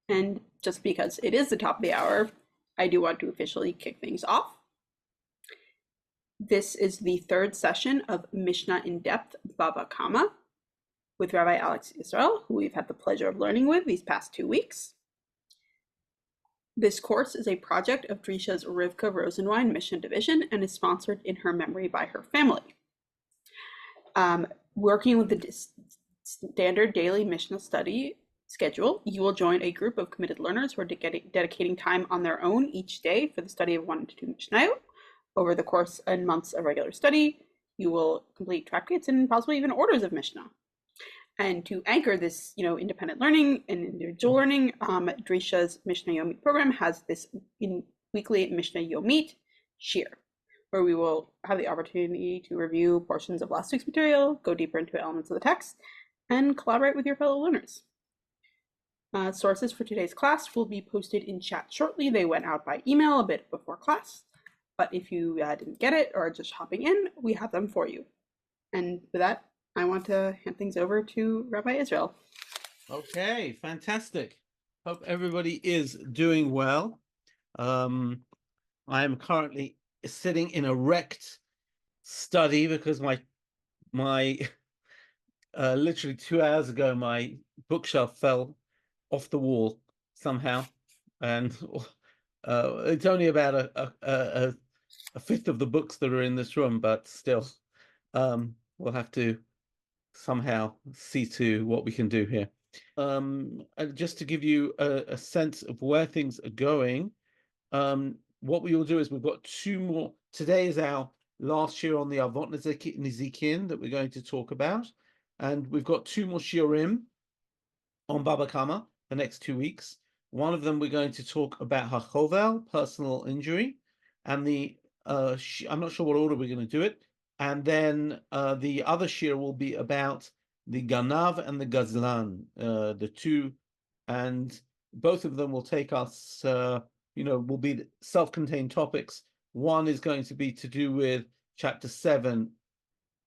And just because it is the top of the hour, I do want to officially kick things off. This is the third session of Mishnah in Depth Bava Kamma with Rabbi Alex Israel, who we've had the pleasure of learning with these past 2 weeks. This course is a project of Drisha's Rifka Rosenwein Mishnah Division and is sponsored in her memory by her family. Working with the standard daily Mishnah study schedule, you will join a group of committed learners who are dedicating time on their own each day for the study of 1 to 2 mishnayot. Over the course and months of regular study, you will complete Tractates and possibly even Orders of Mishnah. And to anchor this, independent learning and individual learning, Drisha's Mishnah Yomit program has this weekly Mishnah Yomit shiur, where we will have the opportunity to review portions of last week's material, go deeper into elements of the text, and collaborate with your fellow learners. Sources for today's class will be posted in chat shortly. They went out by email a bit before class, but if you didn't get it or are just hopping in, we have them for you. And with that, I want to hand things over to Rabbi Israel. Okay, fantastic. Hope everybody is doing well. I am currently sitting in a wrecked study because my literally 2 hours ago my bookshelf fell off the wall somehow, and it's only about a fifth of the books that are in this room, but still, we'll have to somehow see to what we can do here. And just to give you a sense of where things are going, what we will do is we've got 2 more. Today is our last shiur on the Avot Nizikin that we're going to talk about, and we've got 2 more shiurim on Bava Kamma the next 2 weeks. One of them we're going to talk about hachovel, personal injury, and the I'm not sure what order we're going to do it. And then the other shiur will be about the ganav and the gazlan, the two, and both of them will take us, will be self-contained topics. One is going to be to do with chapter 7,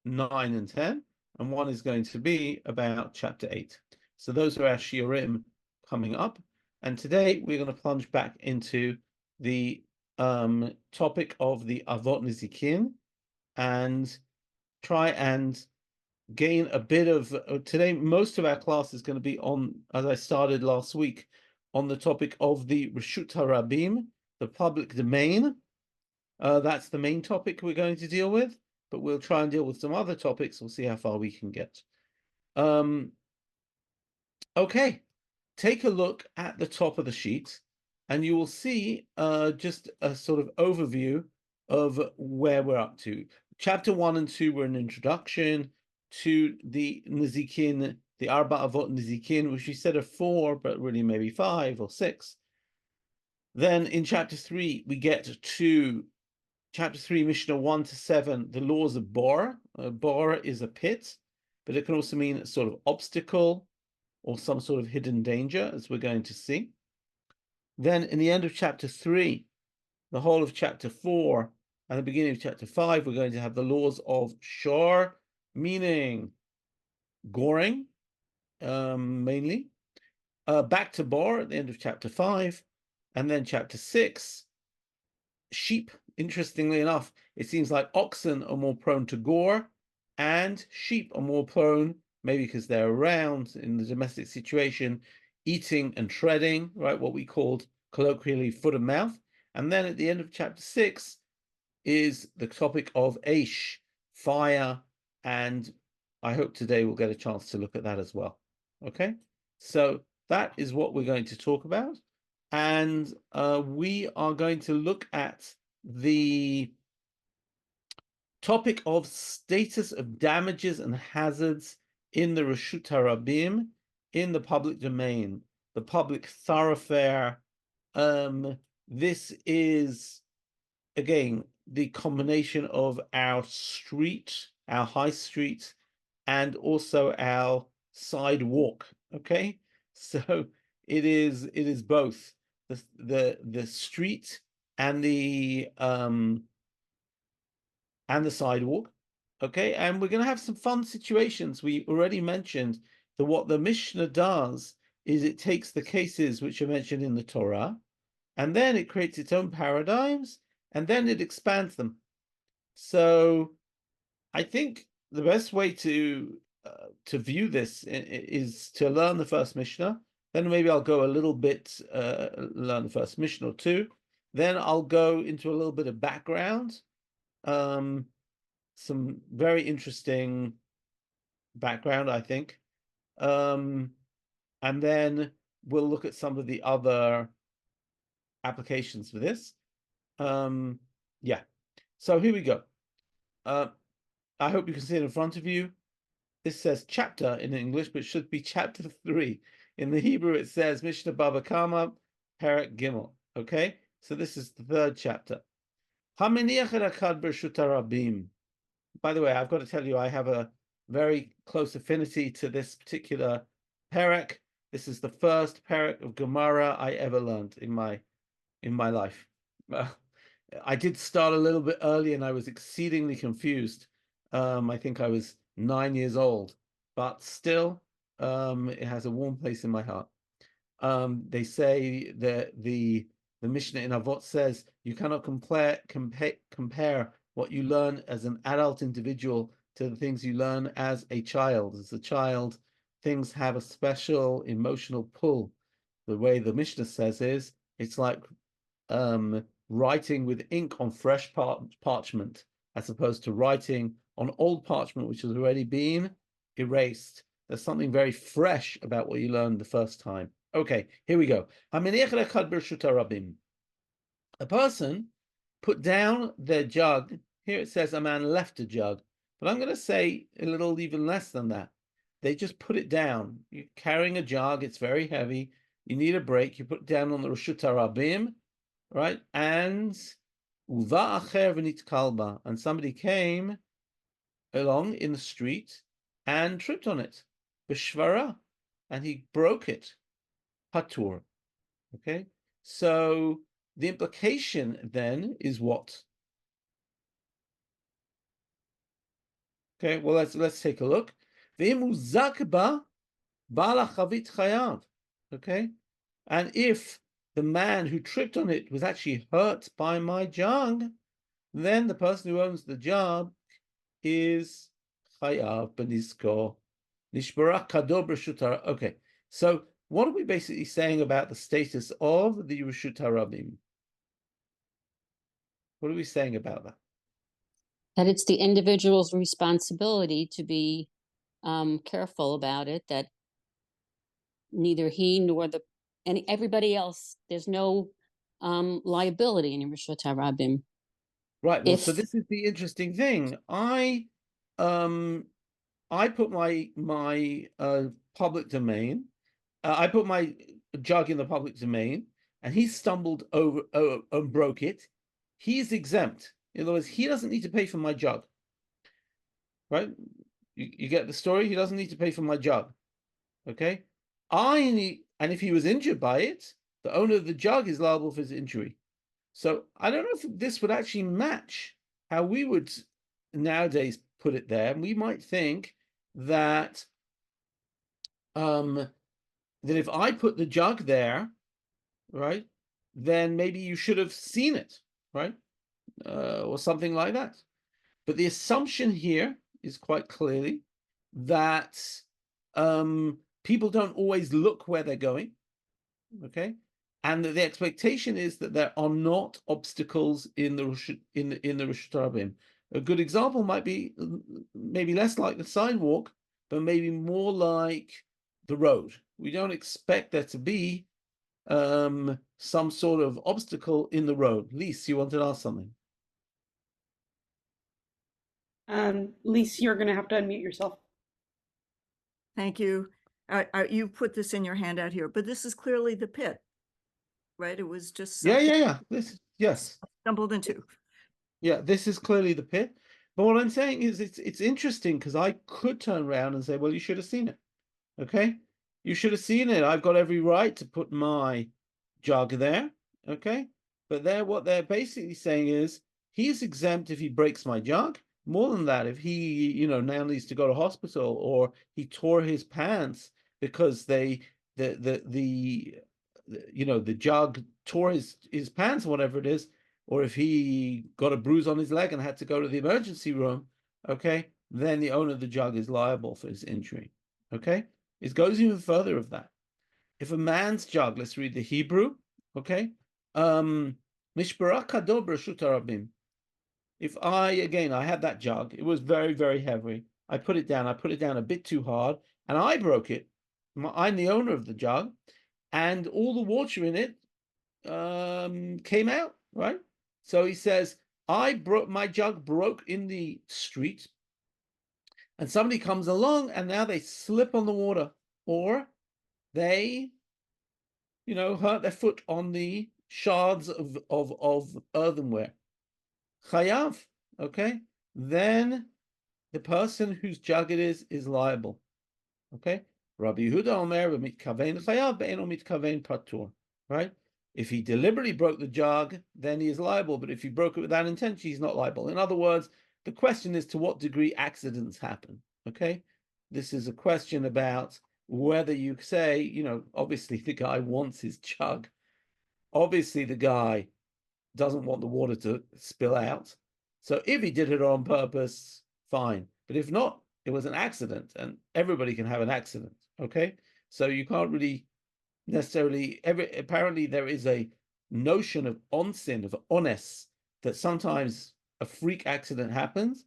9, and 10, and one is going to be about chapter 8. So those are our shiurim coming up. And today we're going to plunge back into the topic of the Avot Nizikin and try and gain a bit of today. Most of our class is going to be on, as I started last week, on the topic of the Reshut HaRabim, the public domain. That's the main topic we're going to deal with, but we'll try and deal with some other topics. We'll see how far we can get. Okay, take a look at the top of the sheet, and you will see just a sort of overview of where we're up to. Chapter 1 and 2 were an introduction to the Nizikin, the Arba Avot Nizikin, which we said are 4, but really maybe 5 or 6. Then in chapter 3, we get to chapter 3, Mishnah 1 to 7, the laws of Bor. Bor is a pit, but it can also mean a sort of obstacle or some sort of hidden danger, as we're going to see. Then in the end of chapter 3, the whole of chapter 4, and the beginning of chapter 5, we're going to have the laws of shiur, meaning goring, mainly. Back to Bor at the end of chapter 5, and then chapter 6, sheep. Interestingly enough, it seems like oxen are more prone to gore, and sheep are more prone, maybe because they're around in the domestic situation, eating and treading, right? What we called colloquially foot and mouth. And then at the end of chapter 6 is the topic of Aish, fire, and I hope today we'll get a chance to look at that as well. Okay, so that is what we're going to talk about, and we are going to look at the topic of status of damages and hazards in the Reshut HaRabim, in the public domain, the public thoroughfare. This is, again, the combination of our street, our high street, and also our sidewalk. Okay, so it is both the street and the sidewalk. Okay, and we're going to have some fun situations. We already mentioned that what the Mishnah does is it takes the cases which are mentioned in the Torah, and then it creates its own paradigms, and then it expands them. So I think the best way to view this is to learn the first Mishnah. Then maybe I'll go a little bit, learn the first Mishnah or two. Then I'll go into a little bit of background, some very interesting background, I think. And then we'll look at some of the other applications for this. Yeah. So here we go. I hope you can see it in front of you. This says chapter in English, but it should be chapter 3. In the Hebrew, it says Mishnah Bava Kamma, Perek Gimel. Okay, so this is the 3rd chapter. Hameniach Echad B'Reshut Rabim. By the way, I've got to tell you, I have a very close affinity to this particular Perek. This is the first Perek of Gemara I ever learned in my life. I did start a little bit early, and I was exceedingly confused. I think I was 9 years old, but still, it has a warm place in my heart. They say that the Mishnah in Avot says you cannot compare what you learn as an adult individual to the things you learn as a child. As a child, things have a special emotional pull. The way the Mishnah says is, it's like writing with ink on fresh parchment, as opposed to writing on old parchment, which has already been erased. There's something very fresh about what you learned the first time. Okay, here we go. A person put down their jug. Here it says a man left a jug, but I'm going to say a little even less than that. They just put it down. You're carrying a jug, it's very heavy. You need a break. You put it down on the Reshut HaRabim, right? And somebody came along in the street and tripped on it, b'shvara, and he broke it, patur. Okay, so the implication then is what? Okay, well let's take a look. Okay, and if the man who tripped on it was actually hurt by my jug, then the person who owns the jug is chayav b'nizko nishbara kado b'reshut hara. Okay, so what are we basically saying about the status of the Reshut HaRabim? What are we saying about that? That it's the individual's responsibility to be careful about it, that neither he nor everybody else, there's no liability in Reshut HaRabim. Right. Well, so this is the interesting thing. I put my public domain. I put my jug in the public domain, and he stumbled over and broke it. He's exempt. In other words, he doesn't need to pay for my jug. Right? You get the story? He doesn't need to pay for my jug. Okay? and if he was injured by it, the owner of the jug is liable for his injury. So I don't know if this would actually match how we would nowadays put it there. And we might think that that if I put the jug there, right, then maybe you should have seen it, right, or something like that. But the assumption here is quite clearly that people don't always look where they're going, okay, and that the expectation is that there are not obstacles in the Reshut HaRabim. A good example might be maybe less like the sidewalk, but maybe more like the road. We don't expect there to be some sort of obstacle in the road. Lise, you wanted to ask something? Lise, you're going to have to unmute yourself. Thank you. You put this in your handout here, but this is clearly the pit, right? It was just Yeah. Yes. Stumbled into. Yeah, this is clearly the pit. But what I'm saying is it's interesting because I could turn around and say, well, you should have seen it. Okay? You should have seen it. I've got every right to put my jug there. Okay? But what they're basically saying is he's exempt if he breaks my jug. More than that, if he, now needs to go to hospital, or he tore his pants because they the jug tore his pants or whatever it is, or if he got a bruise on his leg and had to go to the emergency room, okay, then the owner of the jug is liable for his injury. Okay, it goes even further of that. If a man's jug, let's read the Hebrew, okay, if I had that jug, it was very, very heavy. I put it down a bit too hard, and I broke it. I'm the owner of the jug, and all the water in it came out, right? So he says, my jug broke in the street, and somebody comes along, and now they slip on the water, or they, hurt their foot on the shards of earthenware. Chayav, okay? Then the person whose jug it is liable. Okay? Rabbi Yehuda Omer mitkaven chayav be'eno mitkaven patur. Right? If he deliberately broke the jug, then he is liable. But if he broke it without intention, he's not liable. In other words, the question is to what degree accidents happen. Okay? This is a question about whether you say, obviously the guy wants his jug. Obviously the guy doesn't want the water to spill out. So if he did it on purpose, fine. But if not, it was an accident, and everybody can have an accident. Okay? So you can't really necessarily apparently there is a notion of onsin, of ones, that sometimes a freak accident happens,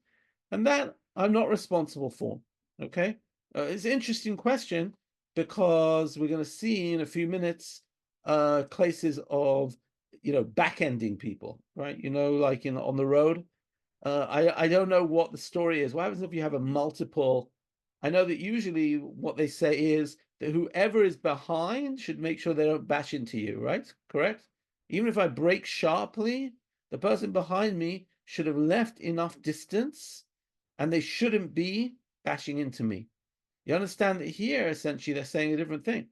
and that I'm not responsible for. Okay? It's an interesting question, because we're going to see in a few minutes cases of back-ending people, right? Like on the road. I don't know what the story is. What happens if you have a multiple? I know that usually what they say is that whoever is behind should make sure they don't bash into you, right? Correct? Even if I brake sharply, the person behind me should have left enough distance, and they shouldn't be bashing into me. You understand that here, essentially, they're saying a different thing,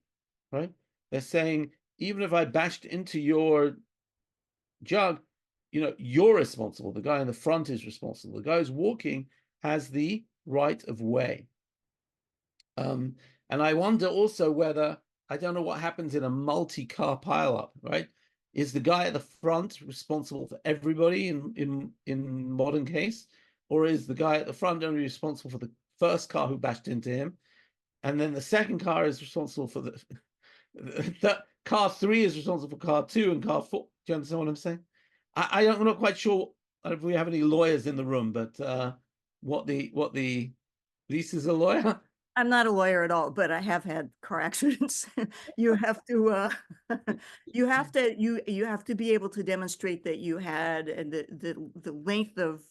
right? They're saying, even if I bashed into your jug, you're responsible. The guy in the front is responsible. The guy who's walking has the right of way. And I wonder also whether, I don't know what happens in a multi-car pileup, right? Is the guy at the front responsible for everybody in modern case? Or is the guy at the front only responsible for the first car who bashed into him? And then the second car is responsible for the car 3 is responsible for car 2 and car 4. Do you understand what I'm saying? I'm not quite sure if we have any lawyers in the room, but what the Lisa's a lawyer? I'm not a lawyer at all, but I have had car accidents. You have to you have to be able to demonstrate that you had, and the length of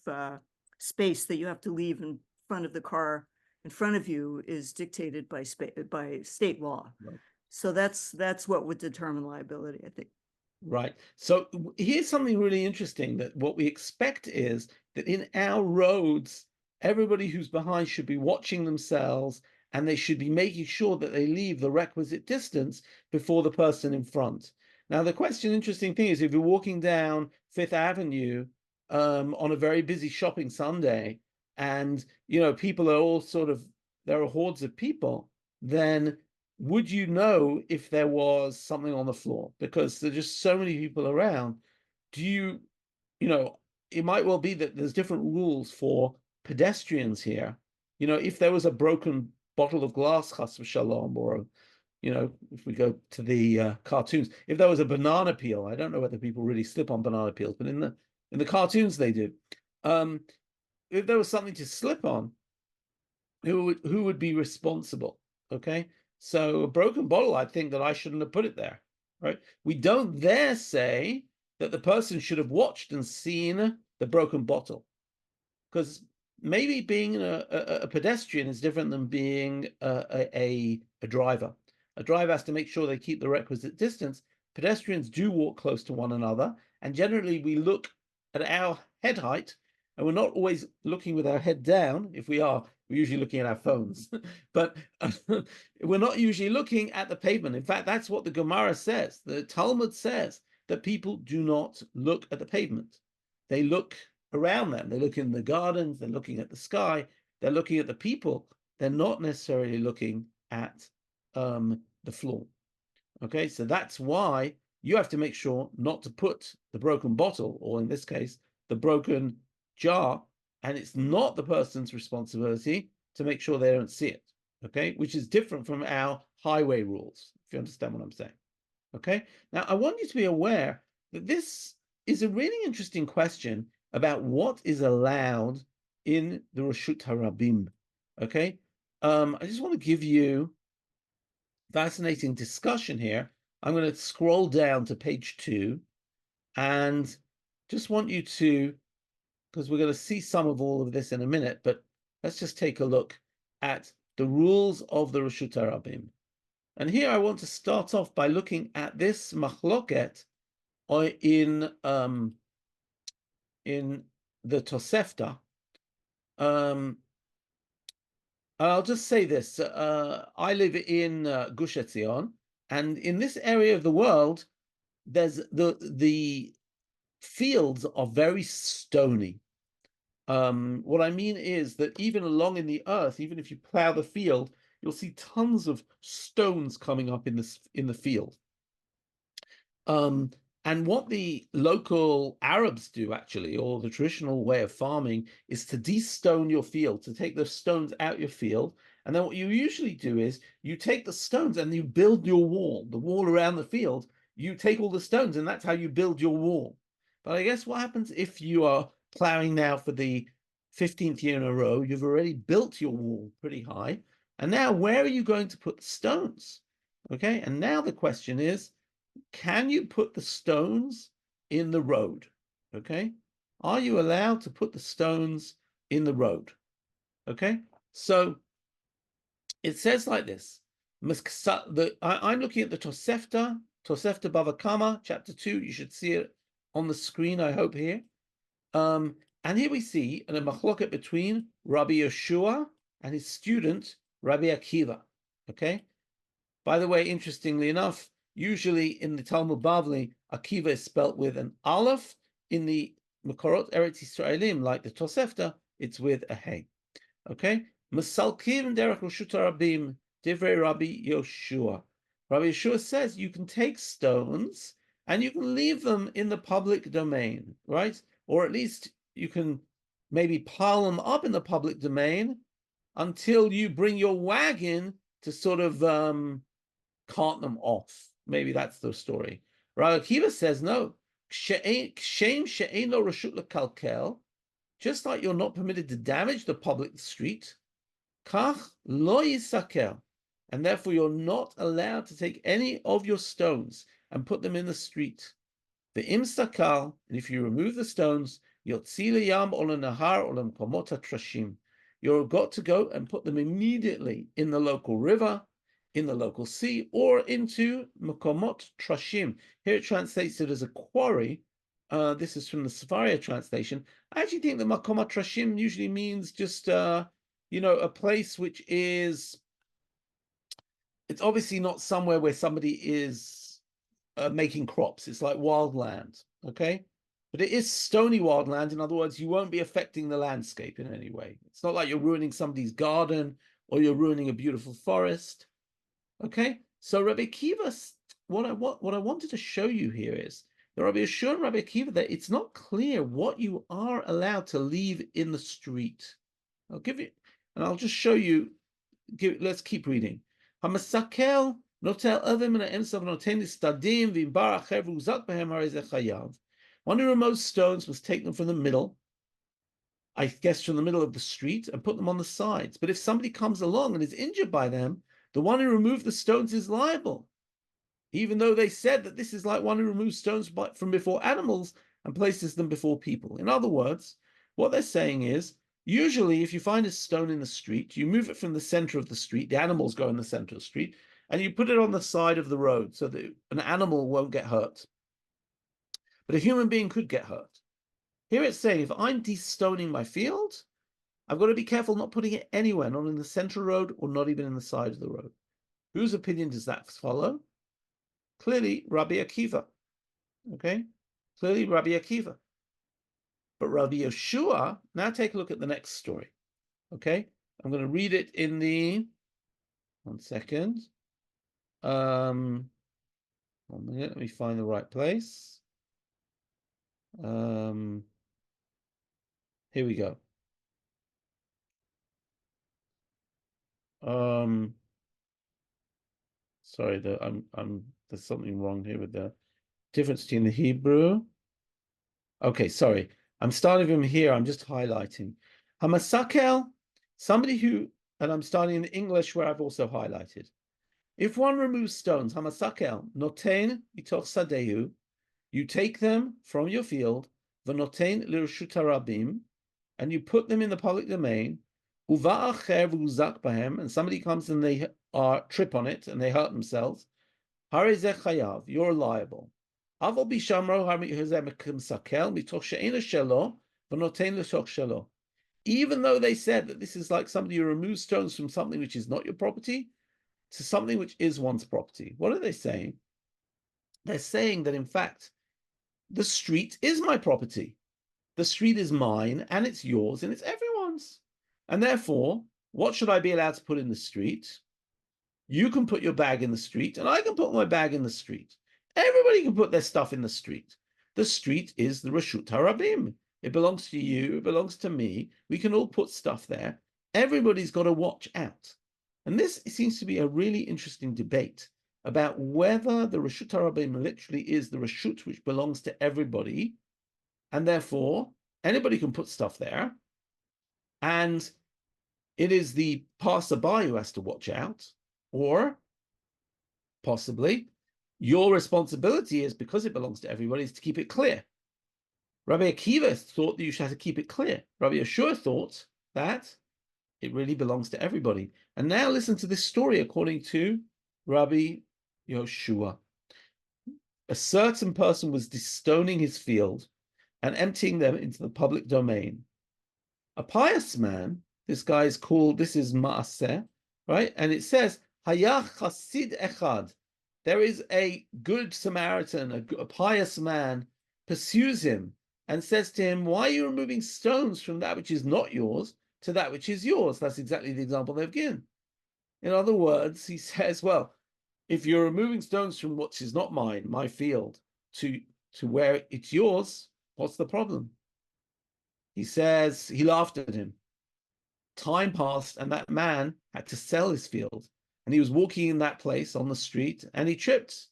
space that you have to leave in front of the car in front of you is dictated by state law. Right. So that's what would determine liability, I think. Right. So here's something really interesting, that what we expect is that in our roads, everybody who's behind should be watching themselves, and they should be making sure that they leave the requisite distance before the person in front. Now, the interesting thing is, if you're walking down Fifth Avenue on a very busy shopping Sunday, and people are all there are hordes of people, then would you know if there was something on the floor? Because there's just so many people around. It might well be that there's different rules for pedestrians here. If there was a broken bottle of glass, chas v'shalom, or if we go to the cartoons, if there was a banana peel, I don't know whether people really slip on banana peels, but in the cartoons they do. If there was something to slip on, who would be responsible? Okay. So a broken bottle, I think that I shouldn't have put it there, right? We don't dare say that the person should have watched and seen the broken bottle, because maybe being a pedestrian is different than being a driver. A driver has to make sure they keep the requisite distance. Pedestrians do walk close to one another, and generally we look at our head height, and we're not always looking with our head down. If we are, we're usually looking at our phones, but we're not usually looking at the pavement. In fact, that's what the Gemara says. The Talmud says that people do not look at the pavement. They look around them. They look in the gardens. They're looking at the sky. They're looking at the people. They're not necessarily looking at the floor. Okay, so that's why you have to make sure not to put the broken bottle, or in this case, the broken jar, and it's not the person's responsibility to make sure they don't see it. Okay, which is different from our highway rules, if you understand what I'm saying. Okay, now I want you to be aware that this is a really interesting question about what is allowed in the Reshut Harabim. Okay, I just want to give you fascinating discussion here. I'm going to scroll down to page 2 and just want you to, because we're going to see some of all of this in a minute, but let's just take a look at the rules of the Reshut Harabim. And here I want to start off by looking at this machloket in the Tosefta. I'll just say this. I live in Gush Etzion, and in this area of the world, there's the fields are very stony. What I mean is that even along in the earth, even if you plow the field, you'll see tons of stones coming up in the field. And what the local Arabs do, actually, or the traditional way of farming, is to de-stone your field, to take the stones out your field. And then what you usually do is you take the stones and you build your wall, the wall around the field. You take all the stones, and that's how you build your wall. But I guess what happens if you are plowing now for the 15th year in a row? You've already built your wall pretty high. And now where are you going to put the stones? Okay, and now the question is, can you put the stones in the road? Okay, are you allowed to put the stones in the road? Okay, so it says like this. I'm looking at the Tosefta Bava Kamma, chapter 2. You should see it on the screen, I hope, here. And here we see a machloket between Rabbi Yeshua and his student, Rabbi Akiva. Okay, by the way, interestingly enough, usually in the Talmud Bavli, Akiva is spelt with an aleph. In the Makorot Eretz Yisraelim, like the Tosefta, it's with a hey. Okay? Masalkim derech Reshut Harabim, divrei Rabbi Yeshua. Rabbi Yeshua says you can take stones and you can leave them in the public domain, right? Or at least you can maybe pile them up in the public domain until you bring your wagon to sort of cart them off. Maybe that's the story. Rabbi Akiva says no. Just like you're not permitted to damage the public street, kach lo yisakel, and therefore you're not allowed to take any of your stones and put them in the street. The imstakal, and if you remove the stones, yotzi leyam or lenahar or lemkomot trashim, you've got to go and put them immediately in the local river, in the local sea, or into Makomot Trashim. Here it translates it as a quarry. This is from the Sefaria translation. I actually think that Makomot Trashim usually means just, a place which is, it's obviously not somewhere where somebody is making crops. It's like wild land, okay? But it is stony wild land. In other words, you won't be affecting the landscape in any way. It's not like you're ruining somebody's garden or you're ruining a beautiful forest. Okay, so Rabbi Akiva, what I wanted to show you here is that Rabbi Yeshua and Rabbi Akiva, that it's not clear what you are allowed to leave in the street. I'll give you, and I'll just show you. Let's keep reading. Hamasakel notel avim min ha'emsav noten listadim v'imbar acher v'uzak b'hem harei ze chayav. One who removes stones must take them from the middle, I guess from the middle of the street, and put them on the sides. But if somebody comes along and is injured by them, the one who removed the stones is liable, even though they said that this is like one who removes stones from before animals and places them before people. In other words, what they're saying is, usually if you find a stone in the street, you move it from the center of the street, the animals go in the center of the street, and you put it on the side of the road so that an animal won't get hurt. But a human being could get hurt. Here it's saying, if I'm de-stoning my field, I've got to be careful not putting it anywhere, not in the central road or not even in the side of the road. Whose opinion does that follow? Clearly, Rabbi Akiva. Okay? Clearly, Rabbi Akiva. But Rabbi Yeshua, now take a look at the next story. Okay? I'm going to read it in the, one second. 1 minute, let me find the right place. Here we go. Sorry, there's something wrong here with the difference between the Hebrew. Okay, sorry. I'm starting from here. I'm just highlighting. Hamasakel, somebody who, and I'm starting in English where I've also highlighted. If one removes stones, hamasakel, noten mitoch sadehu, you take them from your field, v'noten l'reshut harabim, and you put them in the public domain, uva acher v'uzak bahem, and somebody comes and they trip on it and they hurt themselves, hare zeh chayav, you're liable. Aval bishamro sakel mitoch she'ena shelo v'noten l'toch shelo. Even though they said that this is like somebody who removes stones from something which is not your property to something which is one's property. What are they saying? They're saying that, in fact, the street is my property. The street is mine, and it's yours, and it's everyone's. And therefore, what should I be allowed to put in the street? You can put your bag in the street, and I can put my bag in the street. Everybody can put their stuff in the street. The street is the Reshut Harabim. It belongs to you. It belongs to me. We can all put stuff there. Everybody's got to watch out. And this seems to be a really interesting debate about whether the Reshut Harabim literally is the Reshut which belongs to everybody, and therefore anybody can put stuff there, and it is the passerby who has to watch out, or possibly your responsibility is, because it belongs to everybody, is to keep it clear. Rabbi Akiva thought that you should have to keep it clear. Rabbi Yeshua thought that it really belongs to everybody. And now listen to this story according to Rabbi Yeshua. A certain person was destoning his field and emptying them into the public domain. A pious man, this guy is called, this is Maaseh, right? And it says, Hayach Chasid Echad. There is a good Samaritan, a pious man, pursues him and says to him, why are you removing stones from that which is not yours to that which is yours? That's exactly the example they've given. In other words, he says, well, if you're removing stones from what is not mine, my field, to where it's yours, what's the problem? He says, he laughed at him. Time passed and that man had to sell his field. And he was walking in that place on the street and he tripped.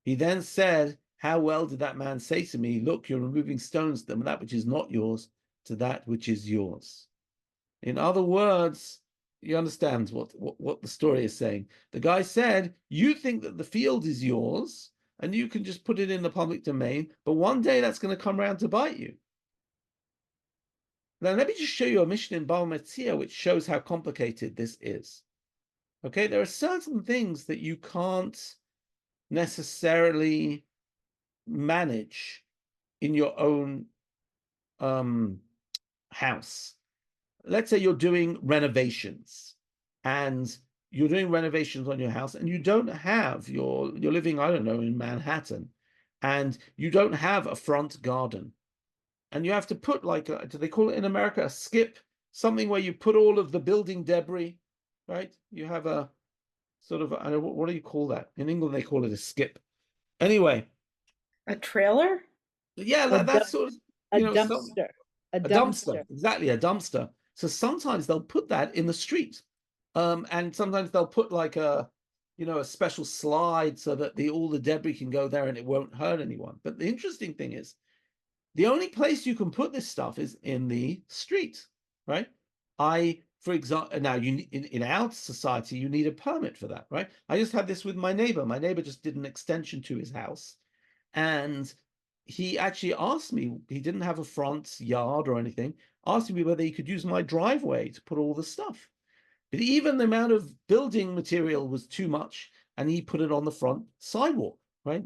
He then said, how well did that man say to me, look, you're removing stones from that which is not yours to that which is yours. In other words, you understand what the story is saying. The guy said, you think that the field is yours and you can just put it in the public domain, but one day that's going to come around to bite you. Now, let me just show you a Mishnah in Bava Metzia, which shows how complicated this is. Okay, there are certain things that you can't necessarily manage in your own house. Let's say you're doing renovations and you're doing renovations on your house and you don't have you're living, I don't know, in Manhattan, and you don't have a front garden, and you have to put like do they call it in America a skip, something where you put all of the building debris, right? You have a sort of, I don't know, what do you call that? In England they call it a skip. Anyway, A trailer? yeah, that's sort of, A you know, dumpster. a dumpster, exactly, a dumpster. So sometimes they'll put that in the street, and sometimes they'll put like a, you know, a special slide so that all the debris can go there and it won't hurt anyone. But the interesting thing is, the only place you can put this stuff is in the street, right? For example, now in our society you need a permit for that, right? I just had this with my neighbor. My neighbor just did an extension to his house, and he actually asked me, he didn't have a front yard or anything, asked me whether he could use my driveway to put all the stuff. But even the amount of building material was too much, and he put it on the front sidewalk, right?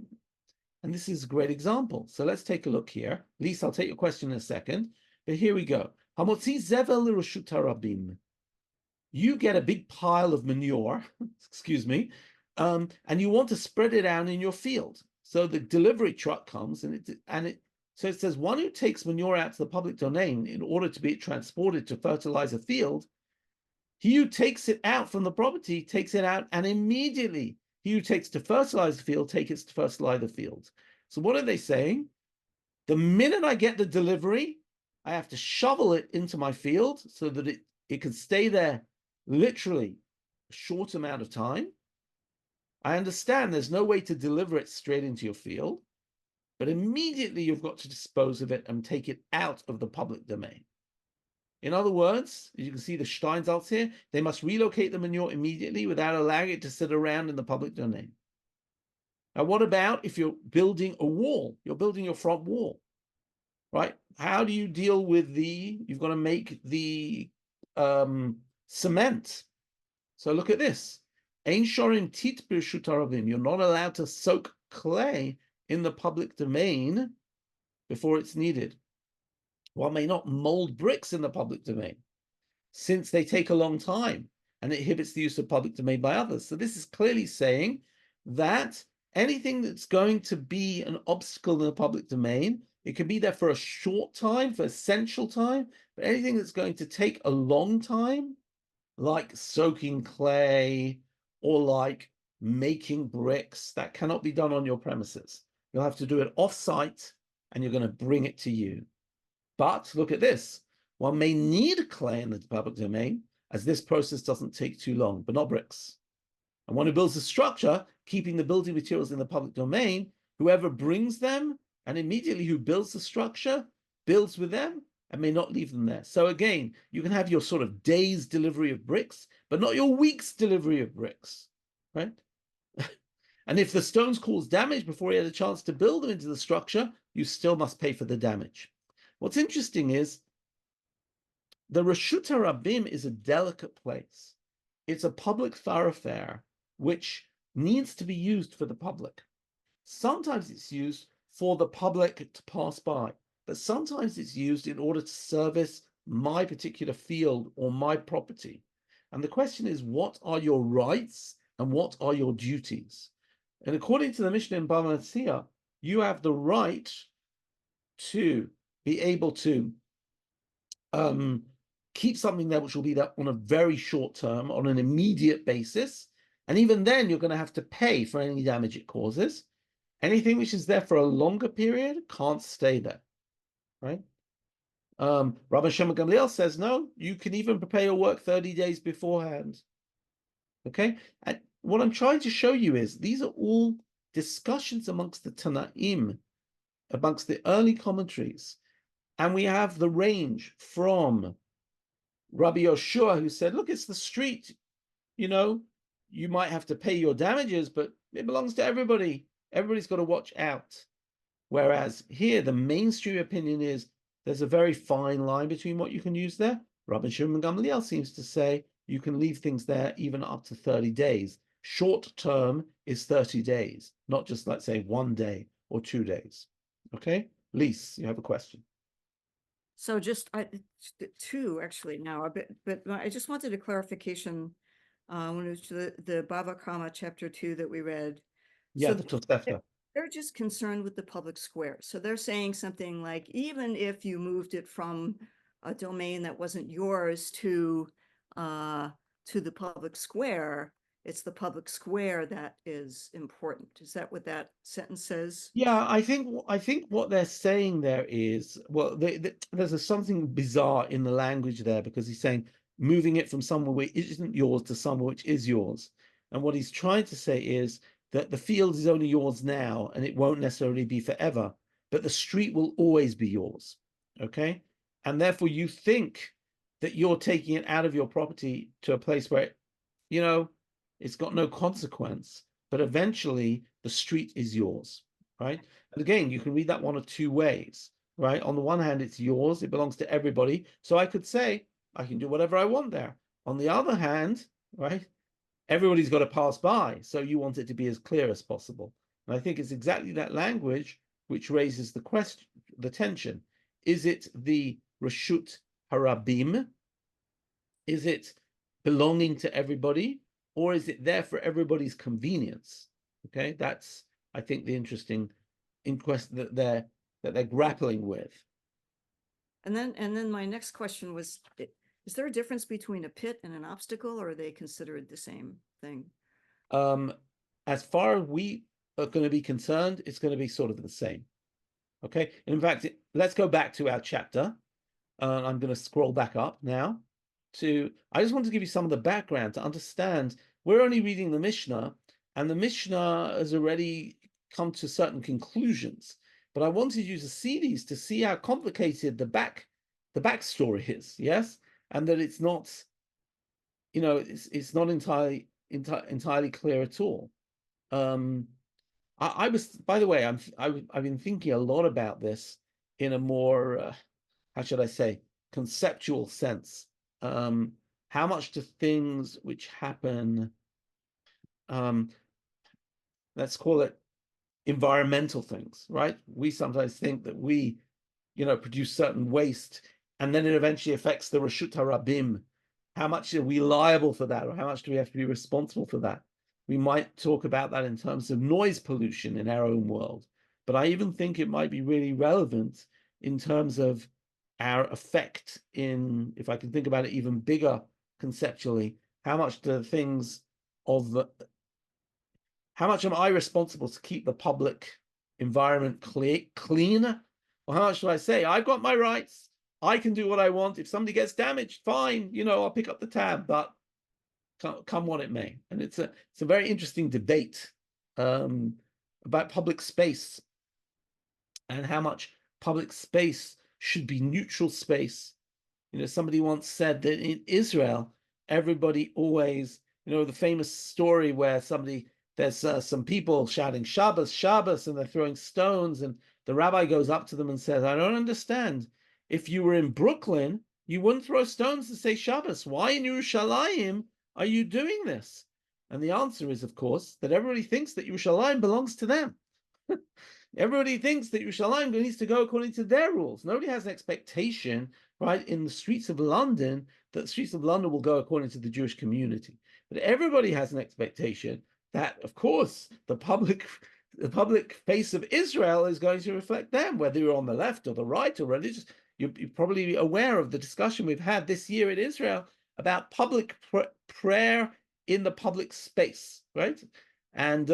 And this is a great example. So let's take a look here. Lisa, I'll take your question in a second, but here we go. Hamotzi zevel l'reshut harabim. You get a big pile of manure, excuse me, and you want to spread it out in your field. So the delivery truck comes so it says, one who takes manure out to the public domain in order to be transported to fertilize a field, he who takes it out from the property takes it out and immediately He who takes to fertilize the field, takes to fertilize the field. So what are they saying? The minute I get the delivery, I have to shovel it into my field so that it can stay there literally a short amount of time. I understand there's no way to deliver it straight into your field, but immediately you've got to dispose of it and take it out of the public domain. In other words, as you can see the Steinsaltz here, they must relocate the manure immediately without allowing it to sit around in the public domain. Now, what about if you're building a wall? You're building your front wall, right? How do you deal with you've got to make the cement. So look at this. Ein shorim tit b'reshut harabim. You're not allowed to soak clay in the public domain before it's needed. One may not mold bricks in the public domain, since they take a long time and it inhibits the use of public domain by others. So this is clearly saying that anything that's going to be an obstacle in the public domain, it can be there for a short time, for essential time, but anything that's going to take a long time, like soaking clay or like making bricks, that cannot be done on your premises. You'll have to do it off-site and you're going to bring it to you. But look at this. One may need clay in the public domain, as this process doesn't take too long, but not bricks. And one who builds a structure, keeping the building materials in the public domain, whoever brings them and immediately who builds the structure, builds with them and may not leave them there. So again, you can have your sort of day's delivery of bricks, but not your week's delivery of bricks, right? And if the stones cause damage before you had a chance to build them into the structure, you still must pay for the damage. What's interesting is the Reshut HaRabim is a delicate place. It's a public thoroughfare which needs to be used for the public. Sometimes it's used for the public to pass by, but sometimes it's used in order to service my particular field or my property. And the question is, what are your rights and what are your duties? And according to the Mishnah in Bava, you have the right to be able to keep something there which will be there on a very short term, on an immediate basis. And even then, you're going to have to pay for any damage it causes. Anything which is there for a longer period can't stay there, right? Rabbi Shimon Gamliel says, no, you can even prepare your work 30 days beforehand. Okay? And what I'm trying to show you is these are all discussions amongst the Tanaim, amongst the early commentaries. And we have the range from Rabbi Yoshua, who said, look, it's the street. You know, you might have to pay your damages, but it belongs to everybody. Everybody's got to watch out. Whereas here, the mainstream opinion is there's a very fine line between what you can use there. Rabbi Shimon Gamliel seems to say you can leave things there even up to 30 days. Short term is 30 days, not just, let's say, 1 day or 2 days. Okay? Lise, you have a question. So just two actually now, but I just wanted a clarification when it was the Bava Kamma chapter 2 that we read. Yeah, So the Tosefta. they're just concerned with the public square. So they're saying something like, even if you moved it from a domain that wasn't yours to the public square, it's the public square that is important. Is that what that sentence says? Yeah, I think what they're saying there is, well, there's something bizarre in the language there, because he's saying moving it from somewhere which isn't yours to somewhere which is yours. And what he's trying to say is that the field is only yours now and it won't necessarily be forever, but the street will always be yours. Okay? And therefore you think that you're taking it out of your property to a place where, you know, it's got no consequence, but eventually the street is yours, right? And again, you can read that one of two ways, right? On the one hand, it's yours, it belongs to everybody. So I could say, I can do whatever I want there. On the other hand, right, everybody's got to pass by. So you want it to be as clear as possible. And I think it's exactly that language which raises the question, the tension. Is it the Reshut Harabim? Is it belonging to everybody? Or is it there for everybody's convenience? Okay, that's, I think, the interesting inquest that they're grappling with. And then my next question was, is there a difference between a pit and an obstacle, or are they considered the same thing? as far as we are going to be concerned, it's going to be sort of the same. Okay. In fact, let's go back to our chapter. I'm going to scroll back up now I just want to give you some of the background to understand. We're only reading the Mishnah, and the Mishnah has already come to certain conclusions. But I wanted you to see these, to see how complicated the backstory is, yes, and that it's not, it's not entirely clear at all. I was, by the way, I've been thinking a lot about this in a more, how should I say, conceptual sense. How much do things which happen, let's call it environmental things, right? We sometimes think that we, produce certain waste, and then it eventually affects the Reshut HaRabim. How much are we liable for that, or how much do we have to be responsible for that? We might talk about that in terms of noise pollution in our own world, but I even think it might be really relevant in terms of our effect in, if I can think about it even bigger conceptually, how much how much am I responsible to keep the public environment clean? Or how much should I say, I've got my rights, I can do what I want. If somebody gets damaged, fine, I'll pick up the tab, but come what it may. And it's a very interesting debate about public space and how much public space should be neutral space. Somebody once said that in Israel, everybody always, the famous story where there's some people shouting Shabbos, Shabbos, and they're throwing stones, and the rabbi goes up to them and says, I don't understand. If you were in Brooklyn, you wouldn't throw stones to say Shabbos. Why in Yerushalayim are you doing this? And the answer is, of course, that everybody thinks that Yerushalayim belongs to them. Everybody thinks that Yerushalayim needs to go according to their rules. Nobody has an expectation, right, in the streets of London, that the streets of London will go according to the Jewish community. But everybody has an expectation that, of course, the public face of Israel is going to reflect them, whether you're on the left or the right or religious. You're probably aware of the discussion we've had this year in Israel about public prayer in the public space, right? And,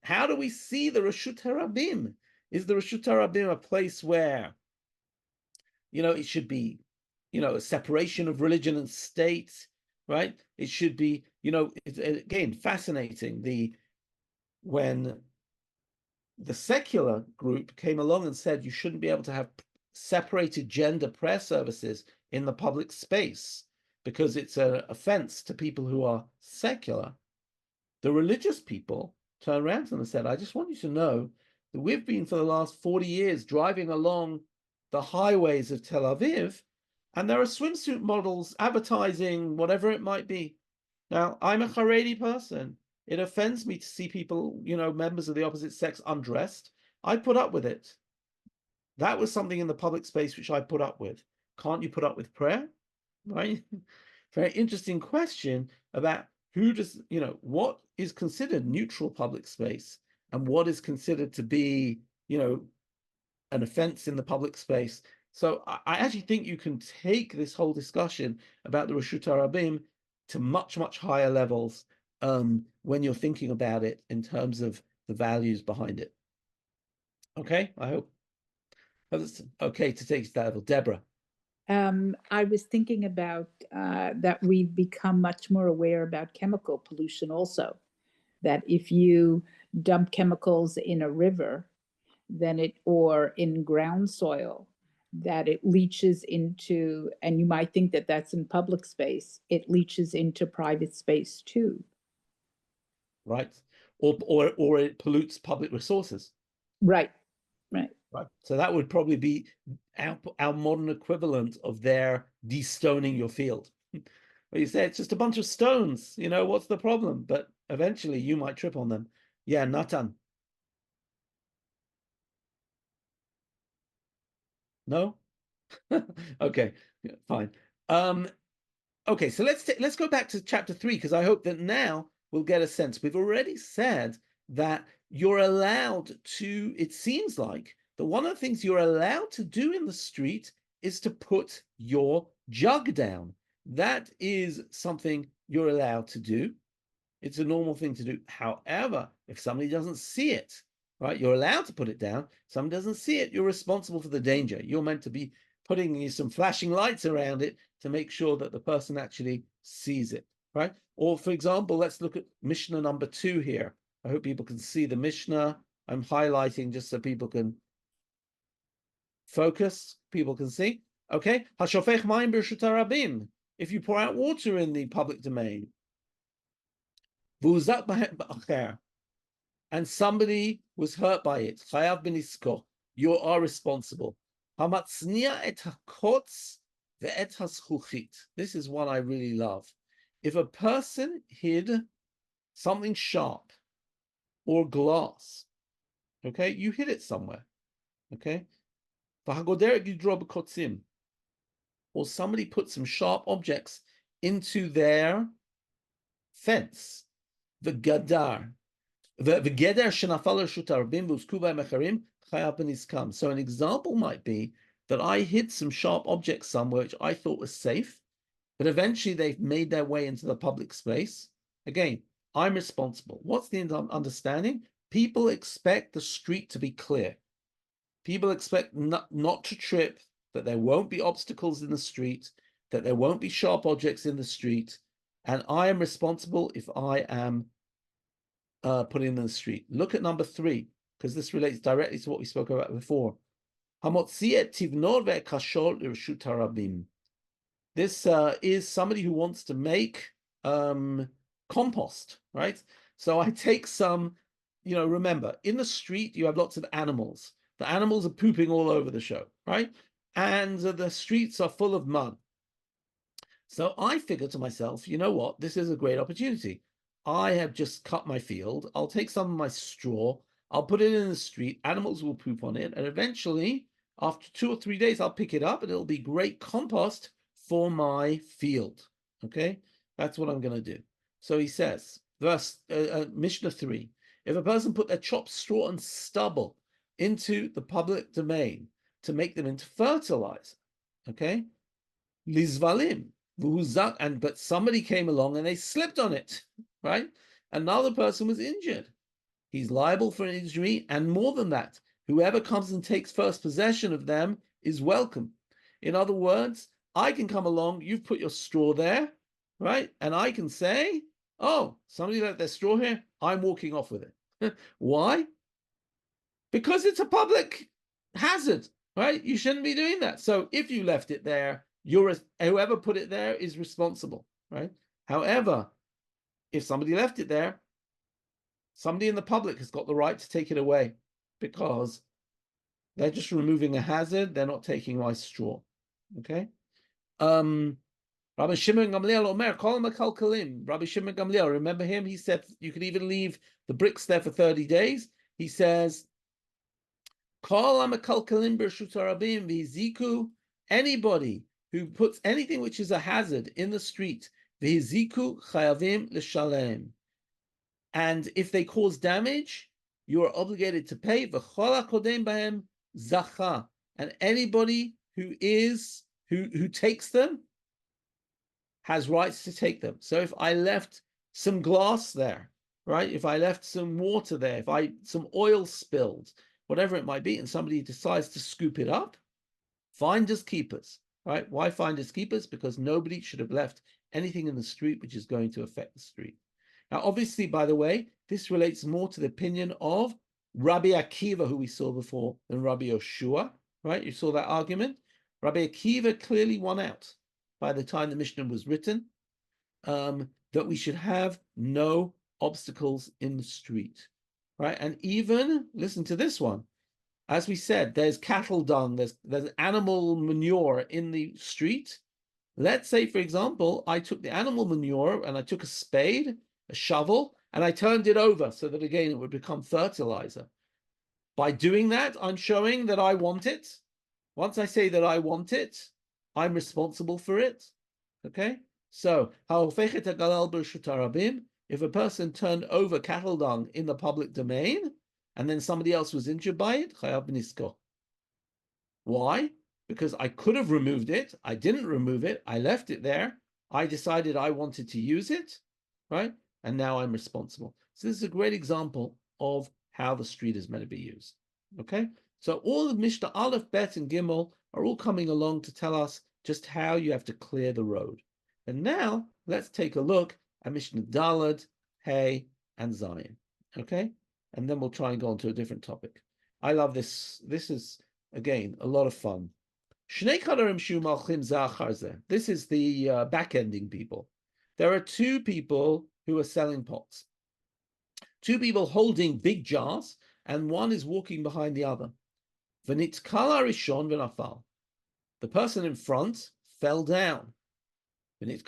how do we see the Reshut HaRabim? Is the Reshut HaRabim a place where, it should be, a separation of religion and state, right? It should be, it's, again, fascinating. When the secular group came along and said you shouldn't be able to have separated gender prayer services in the public space because it's an offense to people who are secular, the religious people turned around to them and said, I just want you to know that we've been for the last 40 years driving along the highways of Tel Aviv, and there are swimsuit models advertising whatever it might be. Now, I'm a Haredi person. It offends me to see people, members of the opposite sex undressed. I put up with it. That was something in the public space which I put up with. Can't you put up with prayer? Right? Very interesting question about who does, what is considered neutral public space and what is considered to be, an offense in the public space. So I actually think you can take this whole discussion about the Reshut HaRabim to much, much higher levels when you're thinking about it in terms of the values behind it. Okay, I hope it's okay to take it to that level. Deborah. I was thinking about that we've become much more aware about chemical pollution also, that if you dump chemicals in a river, then or in ground soil, that it leaches into, and you might think that that's in public space, it leaches into private space too. Right. Or it pollutes public resources. Right. Right. So that would probably be our modern equivalent of their destoning your field. Where you say it's just a bunch of stones, what's the problem? But eventually you might trip on them. Yeah, Natan. No? Okay, fine. Okay, so let's go back to chapter 3, because I hope that now we'll get a sense. We've already said that you're allowed to, it seems like, that one of the things you're allowed to do in the street is to put your jug down. That is something you're allowed to do. It's a normal thing to do. However, if somebody doesn't see it, right, you're allowed to put it down. Somebody doesn't see it, you're responsible for the danger. You're meant to be putting some flashing lights around it to make sure that the person actually sees it, right? Or for example, let's look at Mishnah number 2 here. I hope people can see the Mishnah. I'm highlighting just so people can focus, people can see. Okay, Hashofech mayim b'reshut harabim. If you pour out water in the public domain, v'uzak b'acher, and somebody was hurt by it, chayav b'nisko, you are responsible. Hamatznia et hakotz ve'et haschuchit. This is one I really love. If a person hid something sharp or glass, okay, you hid it somewhere, okay, or somebody put some sharp objects into their fence, the gadar, the gedar shenafal reshut harabim v'uzku b'hem acharim chayav b'niskam. So an example might be that I hid some sharp objects somewhere which I thought was safe, but eventually they've made their way into the public space. Again, I'm responsible. What's the understanding? People expect the street to be clear. People expect not to trip, that there won't be obstacles in the street, that there won't be sharp objects in the street, and I am responsible if I am put in the street. Look at number 3, because this relates directly to what we spoke about before. This is somebody who wants to make compost, right? So I take some, remember, in the street, you have lots of animals. The animals are pooping all over the show, right? And the streets are full of mud. So I figure to myself, you know what? This is a great opportunity. I have just cut my field. I'll take some of my straw. I'll put it in the street. Animals will poop on it. And eventually, after 2 or 3 days, I'll pick it up and it'll be great compost for my field. Okay? That's what I'm going to do. So he says, verse Mishnah 3, if a person put their chopped straw and stubble into the public domain to make them into fertilizer, okay? Lizvalim, but somebody came along and they slipped on it, right? Another person was injured. He's liable for an injury, and more than that, whoever comes and takes first possession of them is welcome. In other words, I can come along, you've put your straw there, right? And I can say, oh, somebody left their straw here, I'm walking off with it. Why? Because it's a public hazard, right? You shouldn't be doing that. So if you left it there, whoever put it there is responsible, right? However, if somebody left it there, somebody in the public has got the right to take it away because they're just removing a hazard. They're not taking my straw, okay? Rabbi Shimon Gamliel Omer, call him a kalkalim. Rabbi Shimon Gamliel, remember him? He said you could even leave the bricks there for 30 days. He says, anybody who puts anything which is a hazard in the street, and if they cause damage, you are obligated to pay. And anybody who takes them has rights to take them. So if I left some glass there, right? If I left some water there, some oil spilled, whatever it might be, and somebody decides to scoop it up, finders keepers, right? Why finders keepers? Because nobody should have left anything in the street which is going to affect the street. Now, obviously, by the way, this relates more to the opinion of Rabbi Akiva, who we saw before, than Rabbi Yoshua, right? You saw that argument. Rabbi Akiva clearly won out by the time the Mishnah was written, that we should have no obstacles in the street, right? And even, listen to this one, as we said, there's cattle dung, there's animal manure in the street. Let's say, for example, I took the animal manure and I took a spade, a shovel, and I turned it over so that, again, it would become fertilizer. By doing that, I'm showing that I want it. Once I say that I want it, I'm responsible for it. Okay? So, if a person turned over cattle dung in the public domain, and then somebody else was injured by it, chayav b'nisko. Why? Because I could have removed it. I didn't remove it. I left it there. I decided I wanted to use it, right? and now I'm responsible. So this is a great example of how the street is meant to be used. Okay, so all of Mishnah Aleph, Bet, and Gimel are all coming along to tell us just how you have to clear the road. And now let's take a look at Mishnah Daled, Hey, and Zayin. Okay, and then we'll try and go on to a different topic. I love this. This is, again, a lot of fun. This is the back-ending people. There are two people who are selling pots. Two people holding big jars, and one is walking behind the other. The person in front fell down. This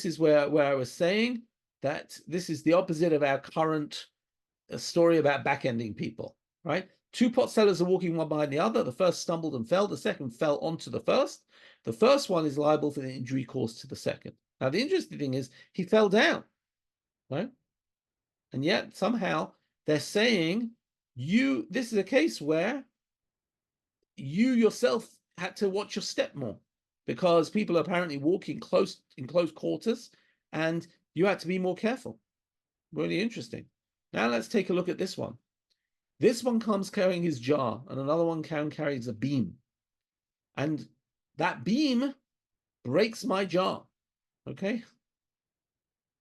is where I was saying that this is the opposite of our current story about back-ending people, right? Two pot sellers are walking one behind the other. The first stumbled and fell. The second fell onto the first. The first one is liable for the injury caused to the second. Now, the interesting thing is he fell down, right? And yet somehow they're saying this is a case where you yourself had to watch your step more because people are apparently walking in close quarters and you had to be more careful. Really interesting. Now let's take a look at this one. This one comes carrying his jar and another one carries a beam. And that beam breaks my jar. Okay?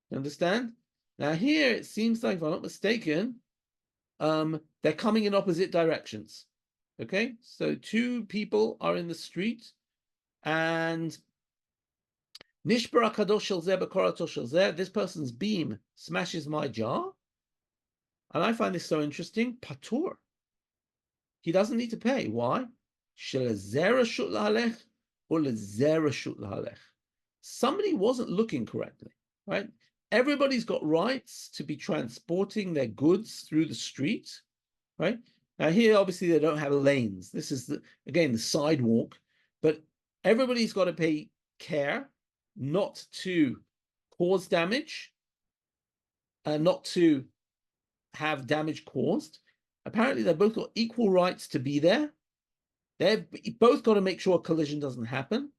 You understand? Now here it seems like, if I'm not mistaken, they're coming in opposite directions. Okay? So two people are in the street and this person's beam smashes my jar. And I find this so interesting. Patur. He doesn't need to pay. Why? Somebody wasn't looking correctly, right? Everybody's got rights to be transporting their goods through the street, right? Now here, obviously, they don't have lanes. This is, again, the sidewalk. But everybody's got to pay care not to cause damage, not to have damage caused. Apparently, they've both got equal rights to be there. They've both got to make sure a collision doesn't happen.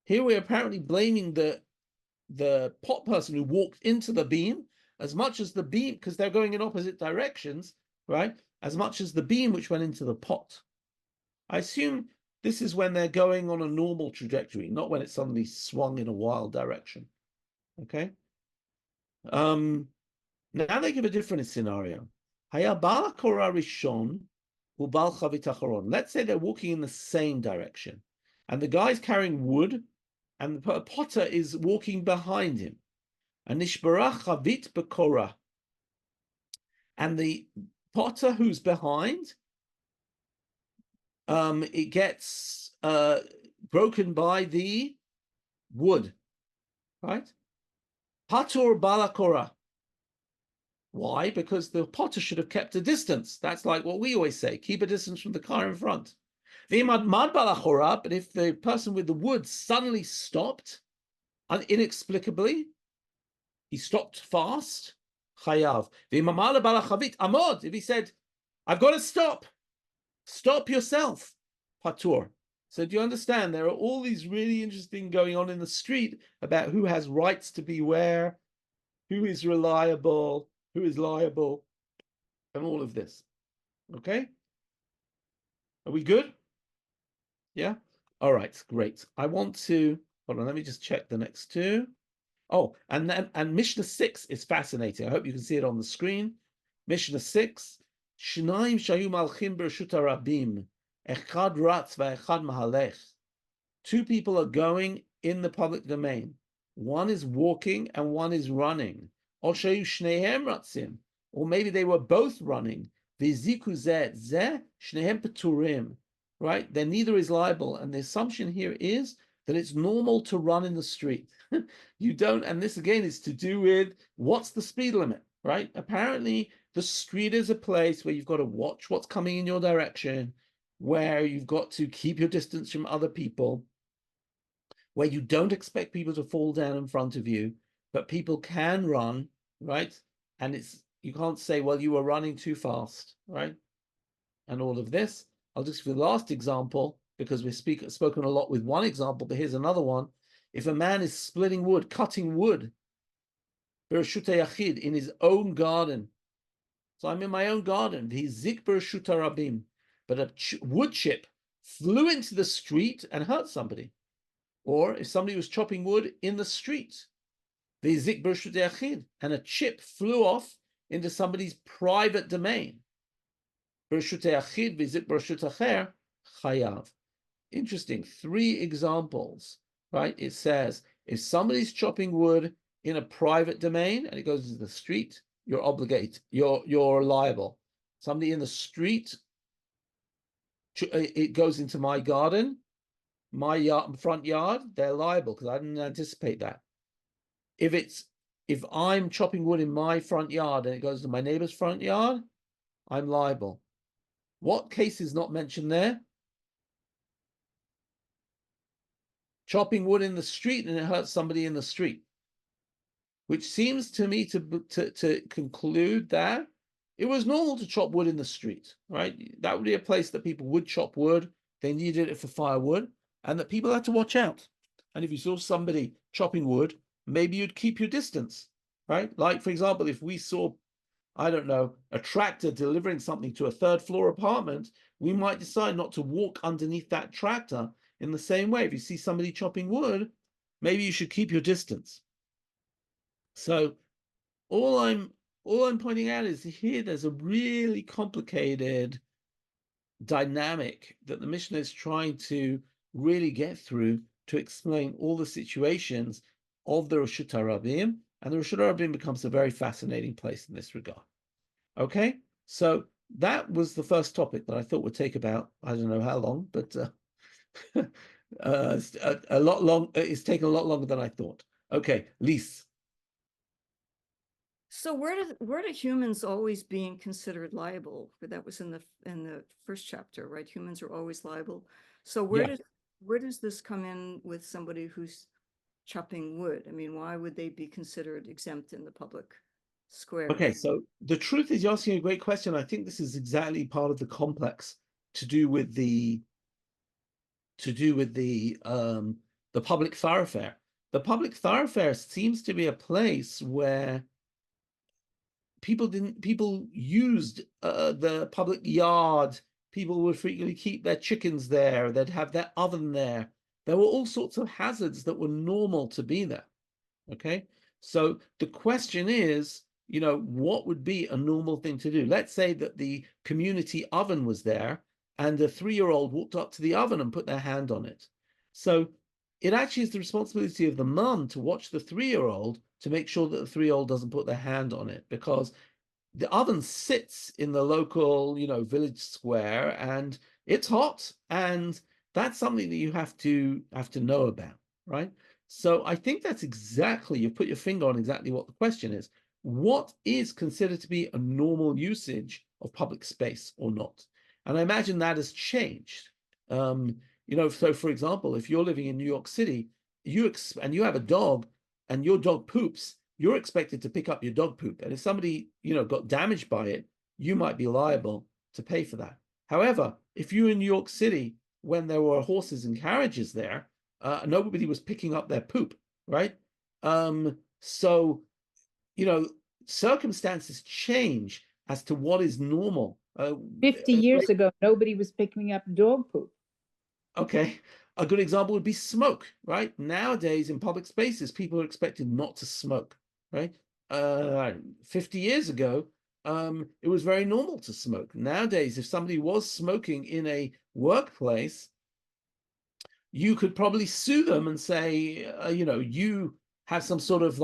Here we're apparently blaming the pot person who walked into the beam as much as the beam, because they're going in opposite directions, right? As much as the beam which went into the pot. I assume this is when they're going on a normal trajectory, not when it suddenly swung in a wild direction. Okay? Now they give a different scenario. Let's say they're walking in the same direction, and the guy's carrying wood, and the potter is walking behind him. And the potter who's behind, it gets broken by the wood, right? Patur balakora. Why? Because the potter should have kept a distance. That's like what we always say, keep a distance from the car in front. But if the person with the wood suddenly stopped, inexplicably, he stopped fast, chayav. If he said, I've got to stop yourself, patur. So do you understand? There are all these really interesting going on in the street about who has rights to be where, who is reliable, who is liable, and all of this. Okay? Are we good? Yeah? All right, great. I want to, hold on, let me just check the next two. Oh, and Mishnah 6 is fascinating. I hope you can see it on the screen. Mishnah 6, Shnaim shayu malchim b'reshut harabim, echad ratz v'echad mahalech. Two people are going in the public domain. One is walking and one is running. Or shayu shnehem ratzim, or maybe they were both running. V'ziku zeh zeh shnehem peturim. Right? Then neither is liable. And the assumption here is that it's normal to run in the street. You don't, and this again is to do with what's the speed limit, right? Apparently, the street is a place where you've got to watch what's coming in your direction, where you've got to keep your distance from other people, where you don't expect people to fall down in front of you, but people can run, right? And you can't say, well, you were running too fast, right? And all of this. I'll just give the last example because we've spoken a lot with one example, but here's another one. If a man is splitting wood, cutting wood, bereshut yachid, in his own garden. So I'm in my own garden. He's zik bereshut rabim, but a wood chip flew into the street and hurt somebody. Or if somebody was chopping wood in the street, the zik bereshut yachid, and a chip flew off into somebody's private domain. Bereshut yachid v'zik bereshut acher chayav. Interesting. 3 examples, right? It says if somebody's chopping wood in a private domain and it goes into the street, you're obligated. You're liable. Somebody in the street, it goes into my garden, my front yard, they're liable because I didn't anticipate that. If I'm chopping wood in my front yard and it goes to my neighbor's front yard, I'm liable. What case is not mentioned there? Chopping wood in the street and it hurts somebody in the street, which seems to me to conclude that it was normal to chop wood in the street, right? That would be a place that people would chop wood. They needed it for firewood, and that people had to watch out. And if you saw somebody chopping wood, maybe you'd keep your distance, right? Like, for example, if we saw, I don't know, a tractor delivering something to a 3rd floor apartment, we might decide not to walk underneath that tractor. In the same way, if you see somebody chopping wood, maybe you should keep your distance. So all I'm pointing out is here there's a really complicated dynamic that the Mishnah is trying to really get through to explain all the situations of the Reshut HaRabim, and the Reshut HaRabim becomes a very fascinating place in this regard. Okay, so that was the first topic that I thought would take about, I don't know how long, but a lot long. It's taken a lot longer than I thought. Okay, Lise. So where do humans always being considered liable? That was in the first chapter, right? Humans are always liable. So where does this come in with somebody who's chopping wood? I mean, why would they be considered exempt in the public square? Okay, so the truth is, you're asking a great question. I think this is exactly part of the complex to do with the public thoroughfare. The public thoroughfare seems to be a place where people used the public yard. People would frequently keep their chickens there. They'd have their oven there. There were all sorts of hazards that were normal to be there. Okay, so the question is, what would be a normal thing to do? Let's say that the community oven was there and a 3-year-old walked up to the oven and put their hand on it. So it actually is the responsibility of the mum to watch the 3-year-old to make sure that the 3-year-old doesn't put their hand on it, because the oven sits in the local, village square, and it's hot, and that's something that you have to know about, right? So I think that's exactly, you've put your finger on exactly what the question is. What is considered to be a normal usage of public space or not? And I imagine that has changed. So for example, if you're living in New York City, and you have a dog and your dog poops, you're expected to pick up your dog poop. And if somebody, got damaged by it, you might be liable to pay for that. However, if you're in New York City, when there were horses and carriages there, nobody was picking up their poop, right? So, circumstances change as to what is normal. 50 years ago, nobody was picking up dog poop. Okay, a good example would be smoke, right? Nowadays in public spaces, people are expected not to smoke, right? 50 years ago, it was very normal to smoke. Nowadays, if somebody was smoking in a workplace, you could probably sue them and say, you have some sort of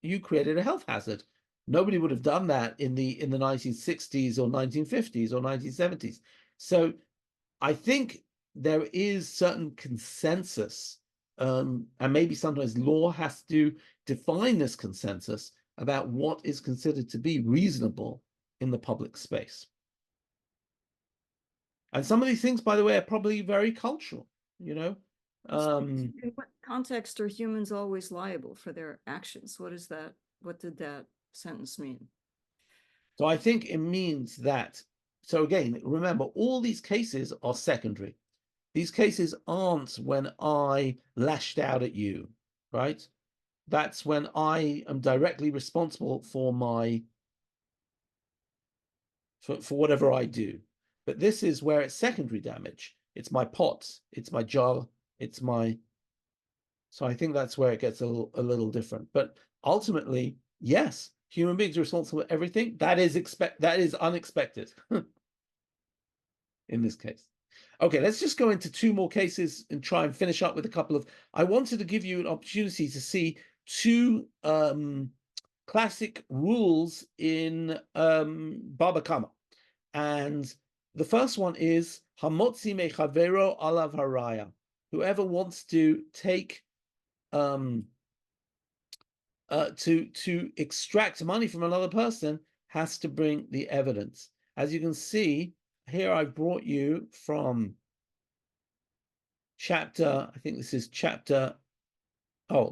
you created a health hazard. Nobody would have done that in the 1960s or 1950s or 1970s. So I think there is certain consensus, and maybe sometimes law has to define this consensus about what is considered to be reasonable in the public space. And some of these things, by the way, are probably very cultural, In what context are humans always liable for their actions? What is that? What did that sentence mean? So I think it means that, so again, remember, all these cases are secondary. These cases aren't when I lashed out at you, right? That's when I am directly responsible for for whatever I do. But this is where it's secondary damage. It's my pot, it's my jar, it's my... So I think that's where it gets a little different. But ultimately, yes, human beings are responsible for everything. That is unexpected in this case. Okay, let's just go into two more cases and try and finish up with a couple of... I wanted to give you an opportunity to see two classic rules in Baba Kamma. And the first one is Hamotzi mechavero alav haraya. Whoever wants to take to extract money from another person has to bring the evidence. As you can see, here I brought you from chapter, I think this is chapter,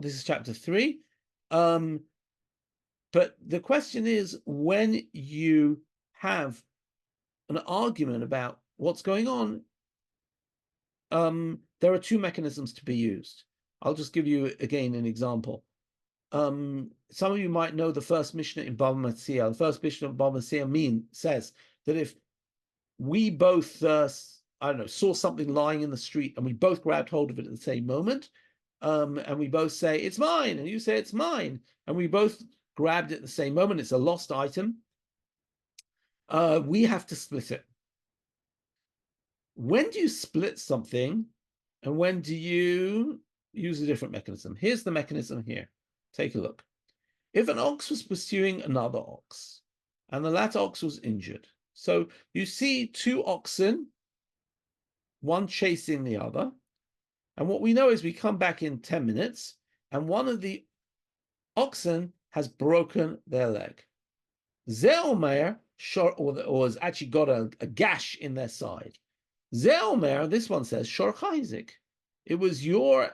this is chapter 3. But the question is, when you have an argument about what's going on, there are two mechanisms to be used. I'll just give you again an example. Some of you might know the first Mishnah in Bava Metzia. The first Mishnah in Bava Metzia says that if we both, saw something lying in the street and we both grabbed hold of it at the same moment, and we both say, it's mine, and you say, it's mine, and we both grabbed it at the same moment, it's a lost item, we have to split it. When do you split something, and when do you use a different mechanism? Here's the mechanism here. Take a look. If an ox was pursuing another ox, and the latter ox was injured, so you see two oxen, one chasing the other, and what we know is we come back in 10 minutes, and one of the oxen has broken their leg. Zeomer, or has actually got a gash in their side. Zeomer, this one says, Shor Chayzik. It was your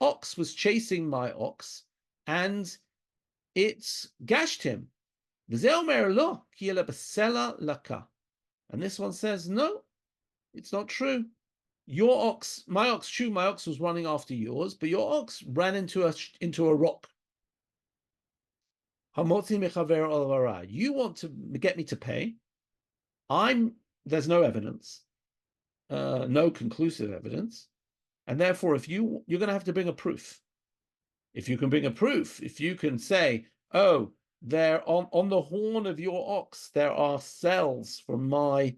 ox was chasing my ox, and it gashed him. Zeomer lo, ki ele besela laka. And this one says, no, it's not true. Your ox, my ox was running after yours, but your ox ran into a rock. You want to get me to pay. There's no evidence, no conclusive evidence, and therefore, if you're going to have to bring a proof. If you can bring a proof, if you can say, oh, there on the horn of your ox there are cells from the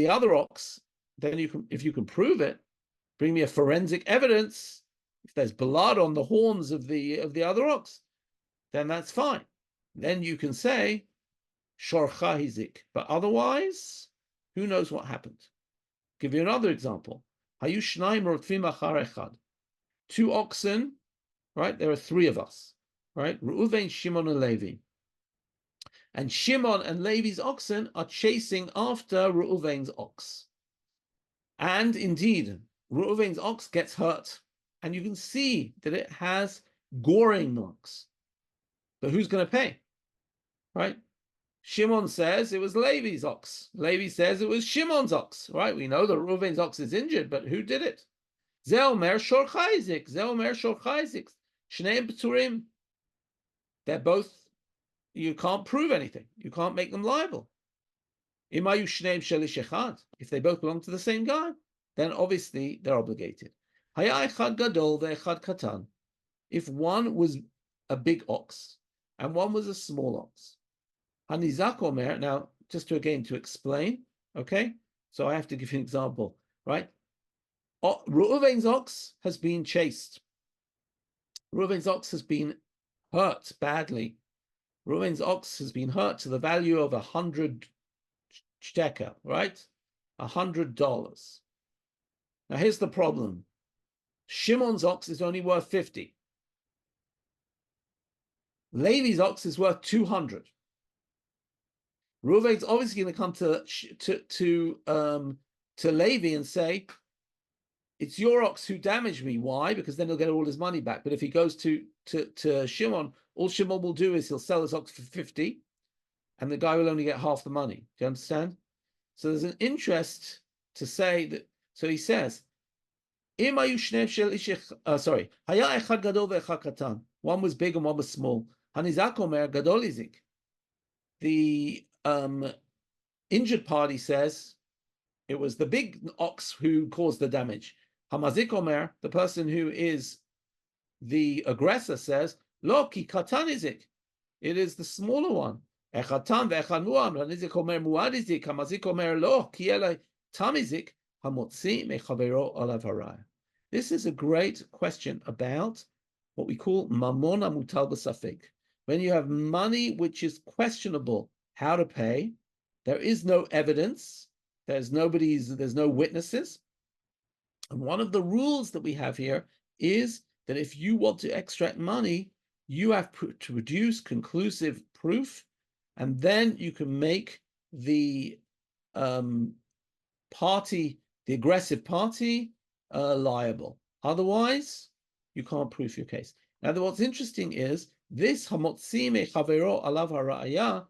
other ox, then if you can prove it, bring me a forensic evidence. If there's blood on the horns of the other ox, then that's fine. Then you can say Shor Chahizik. But otherwise, who knows what happened? Give you another example. Hayu shnaim rotfim achar echad. Two oxen, right? There are three of us, right? Reuven, Shimon, and Levi. And Shimon and Levi's oxen are chasing after Reuven's ox. And indeed, Reuven's ox gets hurt. And you can see that it has goring marks. But who's going to pay? Right? Shimon says it was Levi's ox. Levi says it was Shimon's ox. Right? We know that Reuven's ox is injured, but who did it? Zeomer Shor Chayzik. Zeomer Shor Chayzik. Shneim P'turim. They're both, you can't prove anything. You can't make them liable. Imayu Shneim Shelish Echad. If they both belong to the same guy, then obviously they're obligated. Haya Echad Gadol ve'Echad Katan. If one was a big ox and one was a small ox. Hanizak Omer, now just to explain, okay? So I have to give you an example, right? Reuven's ox has been chased. Reuven's ox has been hurt badly. Reuven's ox has been hurt to the value of 100 shekel, right? $100. Now here's the problem. Shimon's ox is only worth 50. Levi's ox is worth 200. Reuven's obviously going to come to Levi and say, it's your ox who damaged me. Why? Because then he'll get all his money back. But if he goes to Shimon, all Shimon will do is he'll sell his ox for 50, and the guy will only get half the money. Do you understand? So there's an interest to say that So he says, Haya echad gadol ve'echad katan. One was big and one was small. Hanizak omer gadol izik. The injured party says it was the big ox who caused the damage. Hamazik omer, the person who is the aggressor, says, Lo ki katan izik. It is the smaller one. Echatan ve'echad muam. Hanizik omer muad izik. Hamazik omer lo ki ele tam izik. Hamotzi mechavero olav haraya. This is a great question about what we call mamon mutal b'safek. When you have money which is questionable how to pay, there is no evidence, there's no witnesses. And one of the rules that we have here is that if you want to extract money, you have to produce conclusive proof, and then you can make the aggressive party, liable. Otherwise, you can't prove your case. Now, what's interesting is this hamotzi mechavero alav haraya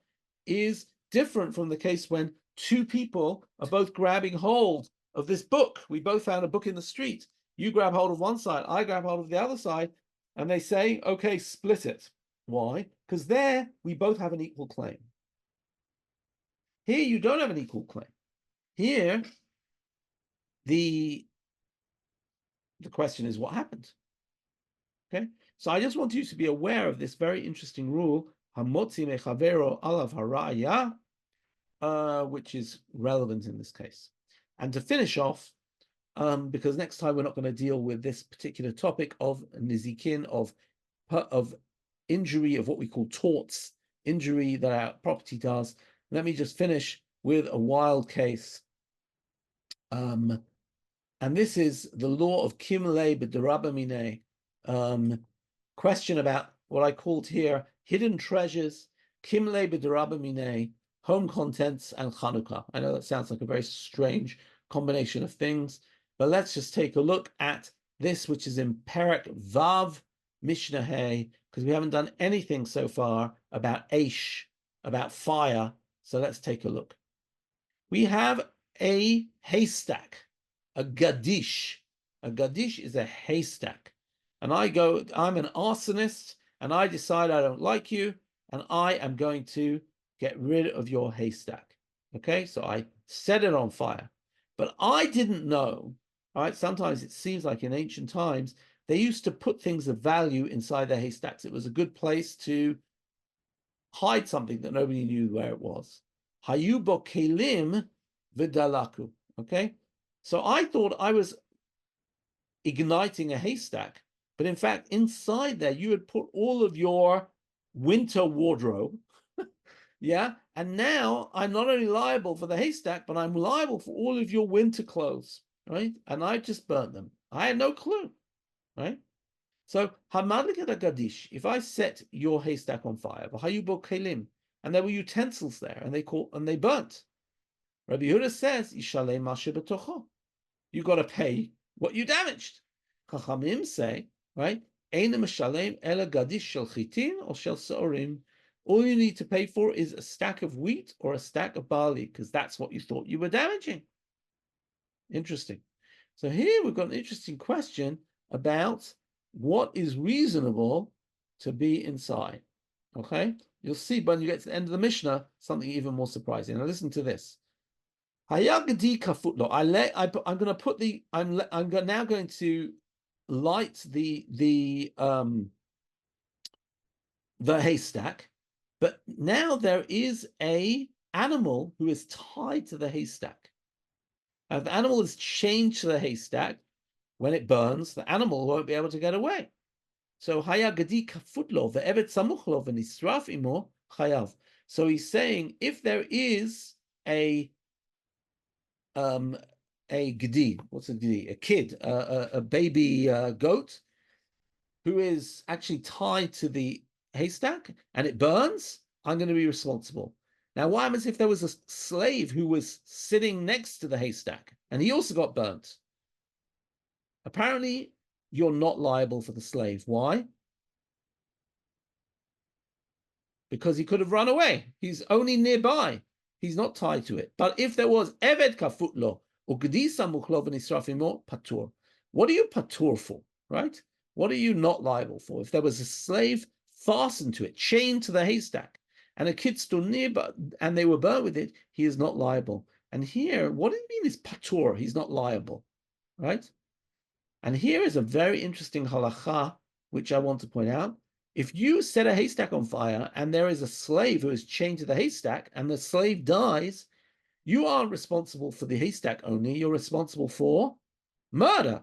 is different from the case when two people are both grabbing hold of this book. We both found a book in the street. You grab hold of one side, I grab hold of the other side, and they say, okay, split it. Why? Because there we both have an equal claim. Here you don't have an equal claim. Here, the question is what happened. Okay, so I just want you to be aware of this very interesting rule, hamotzi mechavero alav haraya, which is relevant in this case. And to finish off, because next time we're not going to deal with this particular topic of nizikin, of injury, of what we call torts, injury that our property does. Let me just finish with a wild case. And this is the law of kimle b'derabamine, question about what I called here hidden treasures, kimle b'derabamine, home contents, and Chanukah. I know that sounds like a very strange combination of things, but let's just take a look at this, which is in Perek Vav Mishnah Hay, because we haven't done anything so far about Aish, about fire. So let's take a look. We have a haystack, a gadish. A gadish is a haystack. And I'm an arsonist, and I decide I don't like you, and I am going to get rid of your haystack. Okay, so I set it on fire. But I didn't know, right? Sometimes it seems like in ancient times, they used to put things of value inside their haystacks. It was a good place to hide something that nobody knew where it was. Hayu bo kelim v'dalaku. Okay, so I thought I was igniting a haystack, but in fact, inside there, you had put all of your winter wardrobe. Yeah, and now I'm not only liable for the haystack, but I'm liable for all of your winter clothes, right? And I just burnt them. I had no clue, right? So, gadish, if I set your haystack on fire, and there were utensils there, and they burnt. Rabbi Yehuda says, you got to pay what you damaged. Chachamim say, right? All you need to pay for is a stack of wheat or a stack of barley, because that's what you thought you were damaging. Interesting. So here we've got an interesting question about what is reasonable to be inside. Okay, you'll see when you get to the end of the Mishnah something even more surprising. Now listen to this. I'm now going to light the haystack, but now there is a animal who is tied to the haystack. Now, if the animal is chained to the haystack, when it burns, the animal won't be able to get away. So hayagadi kafutlo ve'evet samuchlo v'nisraf imo chayav. So he's saying if there is a gedi, what's a gedi? A kid, a baby goat who is actually tied to the haystack and it burns, I'm going to be responsible. Now, what happens if there was a slave who was sitting next to the haystack and he also got burnt? Apparently, you're not liable for the slave. Why? Because he could have run away. He's only nearby. He's not tied to it. But if there was Eved Kafutlo, Ugdisa muchlov v'nisrafimo patur. What are you patur for, right? What are you not liable for? If there was a slave fastened to it, chained to the haystack, and a kid stood near, and they were burnt with it, he is not liable. And here, what do you mean is patur? He's not liable, right? And here is a very interesting halacha, which I want to point out. If you set a haystack on fire and there is a slave who is chained to the haystack and the slave dies, you aren't responsible for the haystack only, you're responsible for murder.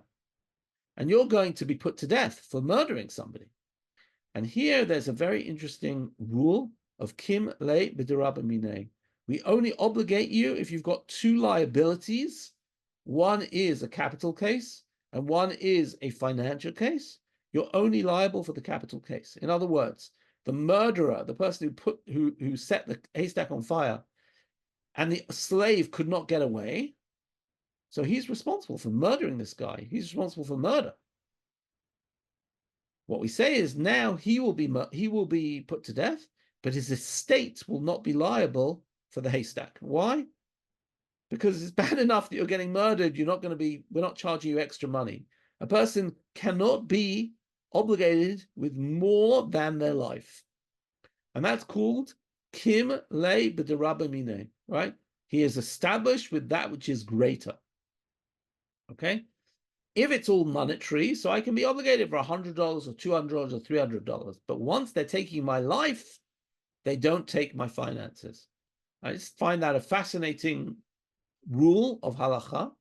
And you're going to be put to death for murdering somebody. And here there's a very interesting rule of kim le b'derabba mineh. We only obligate you if you've got two liabilities. One is a capital case and one is a financial case. You're only liable for the capital case. In other words, the murderer, the person who set the haystack on fire, and the slave could not get away, so he's responsible for murdering this guy. He's responsible for murder. What we say is now he will be put to death, but his estate will not be liable for the haystack. Why? Because it's bad enough that you're getting murdered. We're not charging you extra money. A person cannot be obligated with more than their life. And that's called kim le b'derabba mineh, right? He is established with that which is greater. Okay? If it's all monetary, so I can be obligated for $100 or $200 or $300. But once they're taking my life, they don't take my finances. I just find that a fascinating rule of halacha,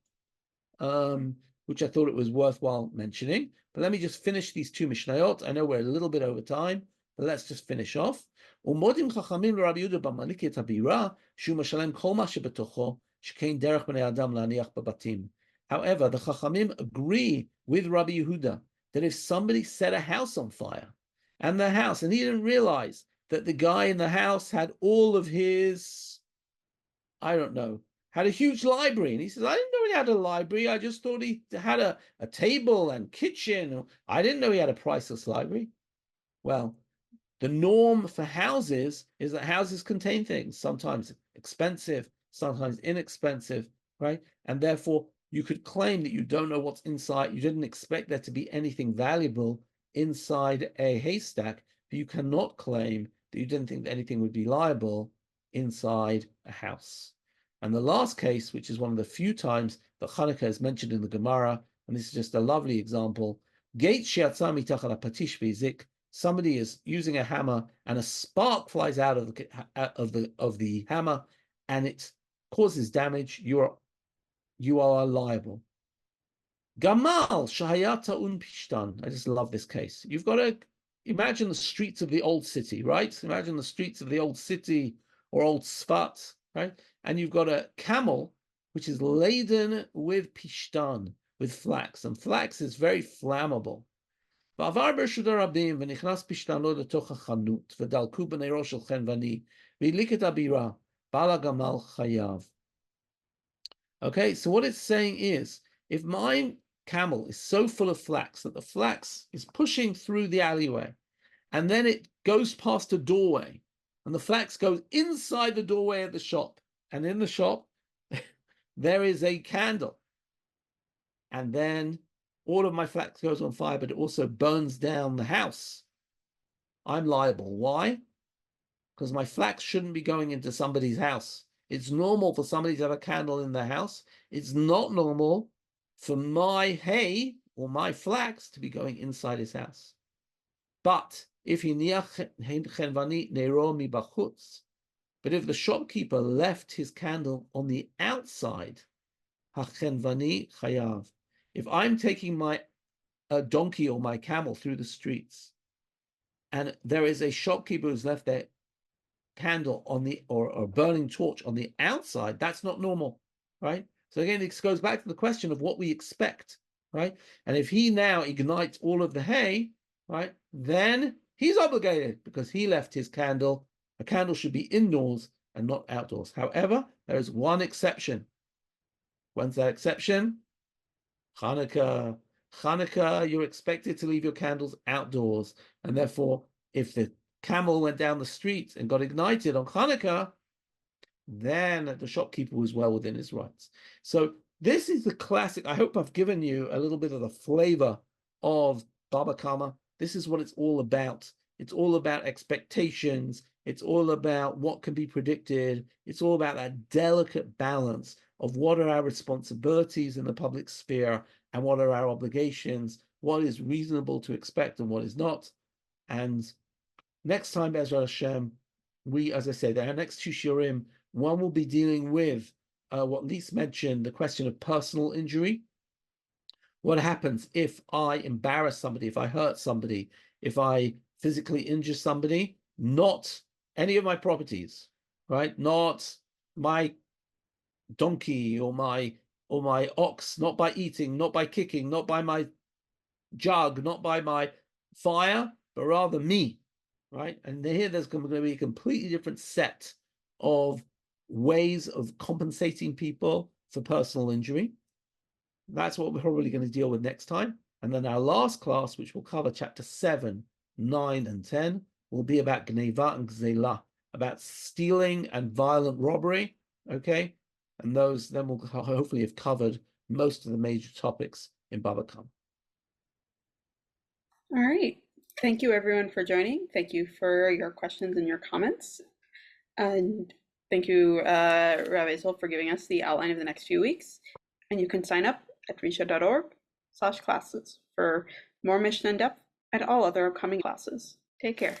which I thought it was worthwhile mentioning. But let me just finish these two mishnayot. I know we're a little bit over time, but let's just finish off. Umodim chachamim l'Rabbi Yehuda b'maliket habira shu mashalem kol ma shebetocho shekein derech bnei adam laniach babatim. However, the chachamim agree with Rabbi Yehuda that if somebody set a house on fire, and he didn't realize that the guy in the house had all of his, I don't know, had a huge library. And he says, I didn't know he had a library. I just thought he had a table and kitchen. I didn't know he had a priceless library. Well, the norm for houses is that houses contain things, sometimes expensive, sometimes inexpensive, right? And therefore, you could claim that you don't know what's inside. You didn't expect there to be anything valuable inside a haystack, but you cannot claim that you didn't think that anything would be liable inside a house. And the last case, which is one of the few times that Hanukkah is mentioned in the Gemara, and this is just a lovely example, somebody is using a hammer and a spark flies out of the hammer and it causes damage. You are liable. Gamal shahayata un pishtan. I just love this case. You've got to imagine the streets of the old city, right? Imagine the streets of the old city or old Sfat, right? And you've got a camel which is laden with pishtan, with flax, and flax is very flammable. ועבר ברשות הרבים ונכנס פשתנו לתוך החנות ודלקו בנרו של חנווני והדליק את הבירה, בעל הגמל חייב. Okay, so what it's saying is, if my camel is so full of flax that the flax is pushing through the alleyway, and then it goes past a doorway, and the flax goes inside the doorway of the shop, and in the shop, there is a candle, and then all of my flax goes on fire, but it also burns down the house, I'm liable. Why? Because my flax shouldn't be going into somebody's house. It's normal for somebody to have a candle in their house. It's not normal for my hay or my flax to be going inside his house. But if if the shopkeeper left his candle on the outside, if I'm taking my donkey or my camel through the streets, and there is a shopkeeper who's left their candle on the or burning torch on the outside, that's not normal, right? So again, this goes back to the question of what we expect, right? And if he now ignites all of the hay, right, then he's obligated because he left his candle. A candle should be indoors and not outdoors. However, there is one exception. When's that exception? Hanukkah. Hanukkah, you're expected to leave your candles outdoors, and therefore, if the camel went down the street and got ignited on Hanukkah, then the shopkeeper was well within his rights. So This is the classic. I hope I've given you a little bit of the flavor of Baba Kamma. This is what it's all about. It's all about expectations. It's all about what can be predicted. It's all about that delicate balance of what are our responsibilities in the public sphere and what are our obligations, what is reasonable to expect and what is not. And next time, Ezra Hashem, we, as I said, our next two shiurim, one will be dealing with what Lise mentioned, the question of personal injury. What happens if I embarrass somebody, if I hurt somebody, if I physically injure somebody, not any of my properties, right? Not my donkey or my ox, not by eating, not by kicking, not by my jug, not by my fire, but rather me, right? And here there's going to be a completely different set of ways of compensating people for personal injury. That's what we're probably going to deal with next time. And then our last class, which will cover chapter 7, 9, and 10, will be about gneva and gzela, about stealing and violent robbery, okay? And those then will hopefully have covered most of the major topics in Bava Kamma. All right. Thank you, everyone, for joining. Thank you for your questions and your comments. And thank you, Rabbi Zol, for giving us the outline of the next few weeks. And you can sign up at drisha.org/classes for more Mishnah in depth and all other upcoming classes. Take care.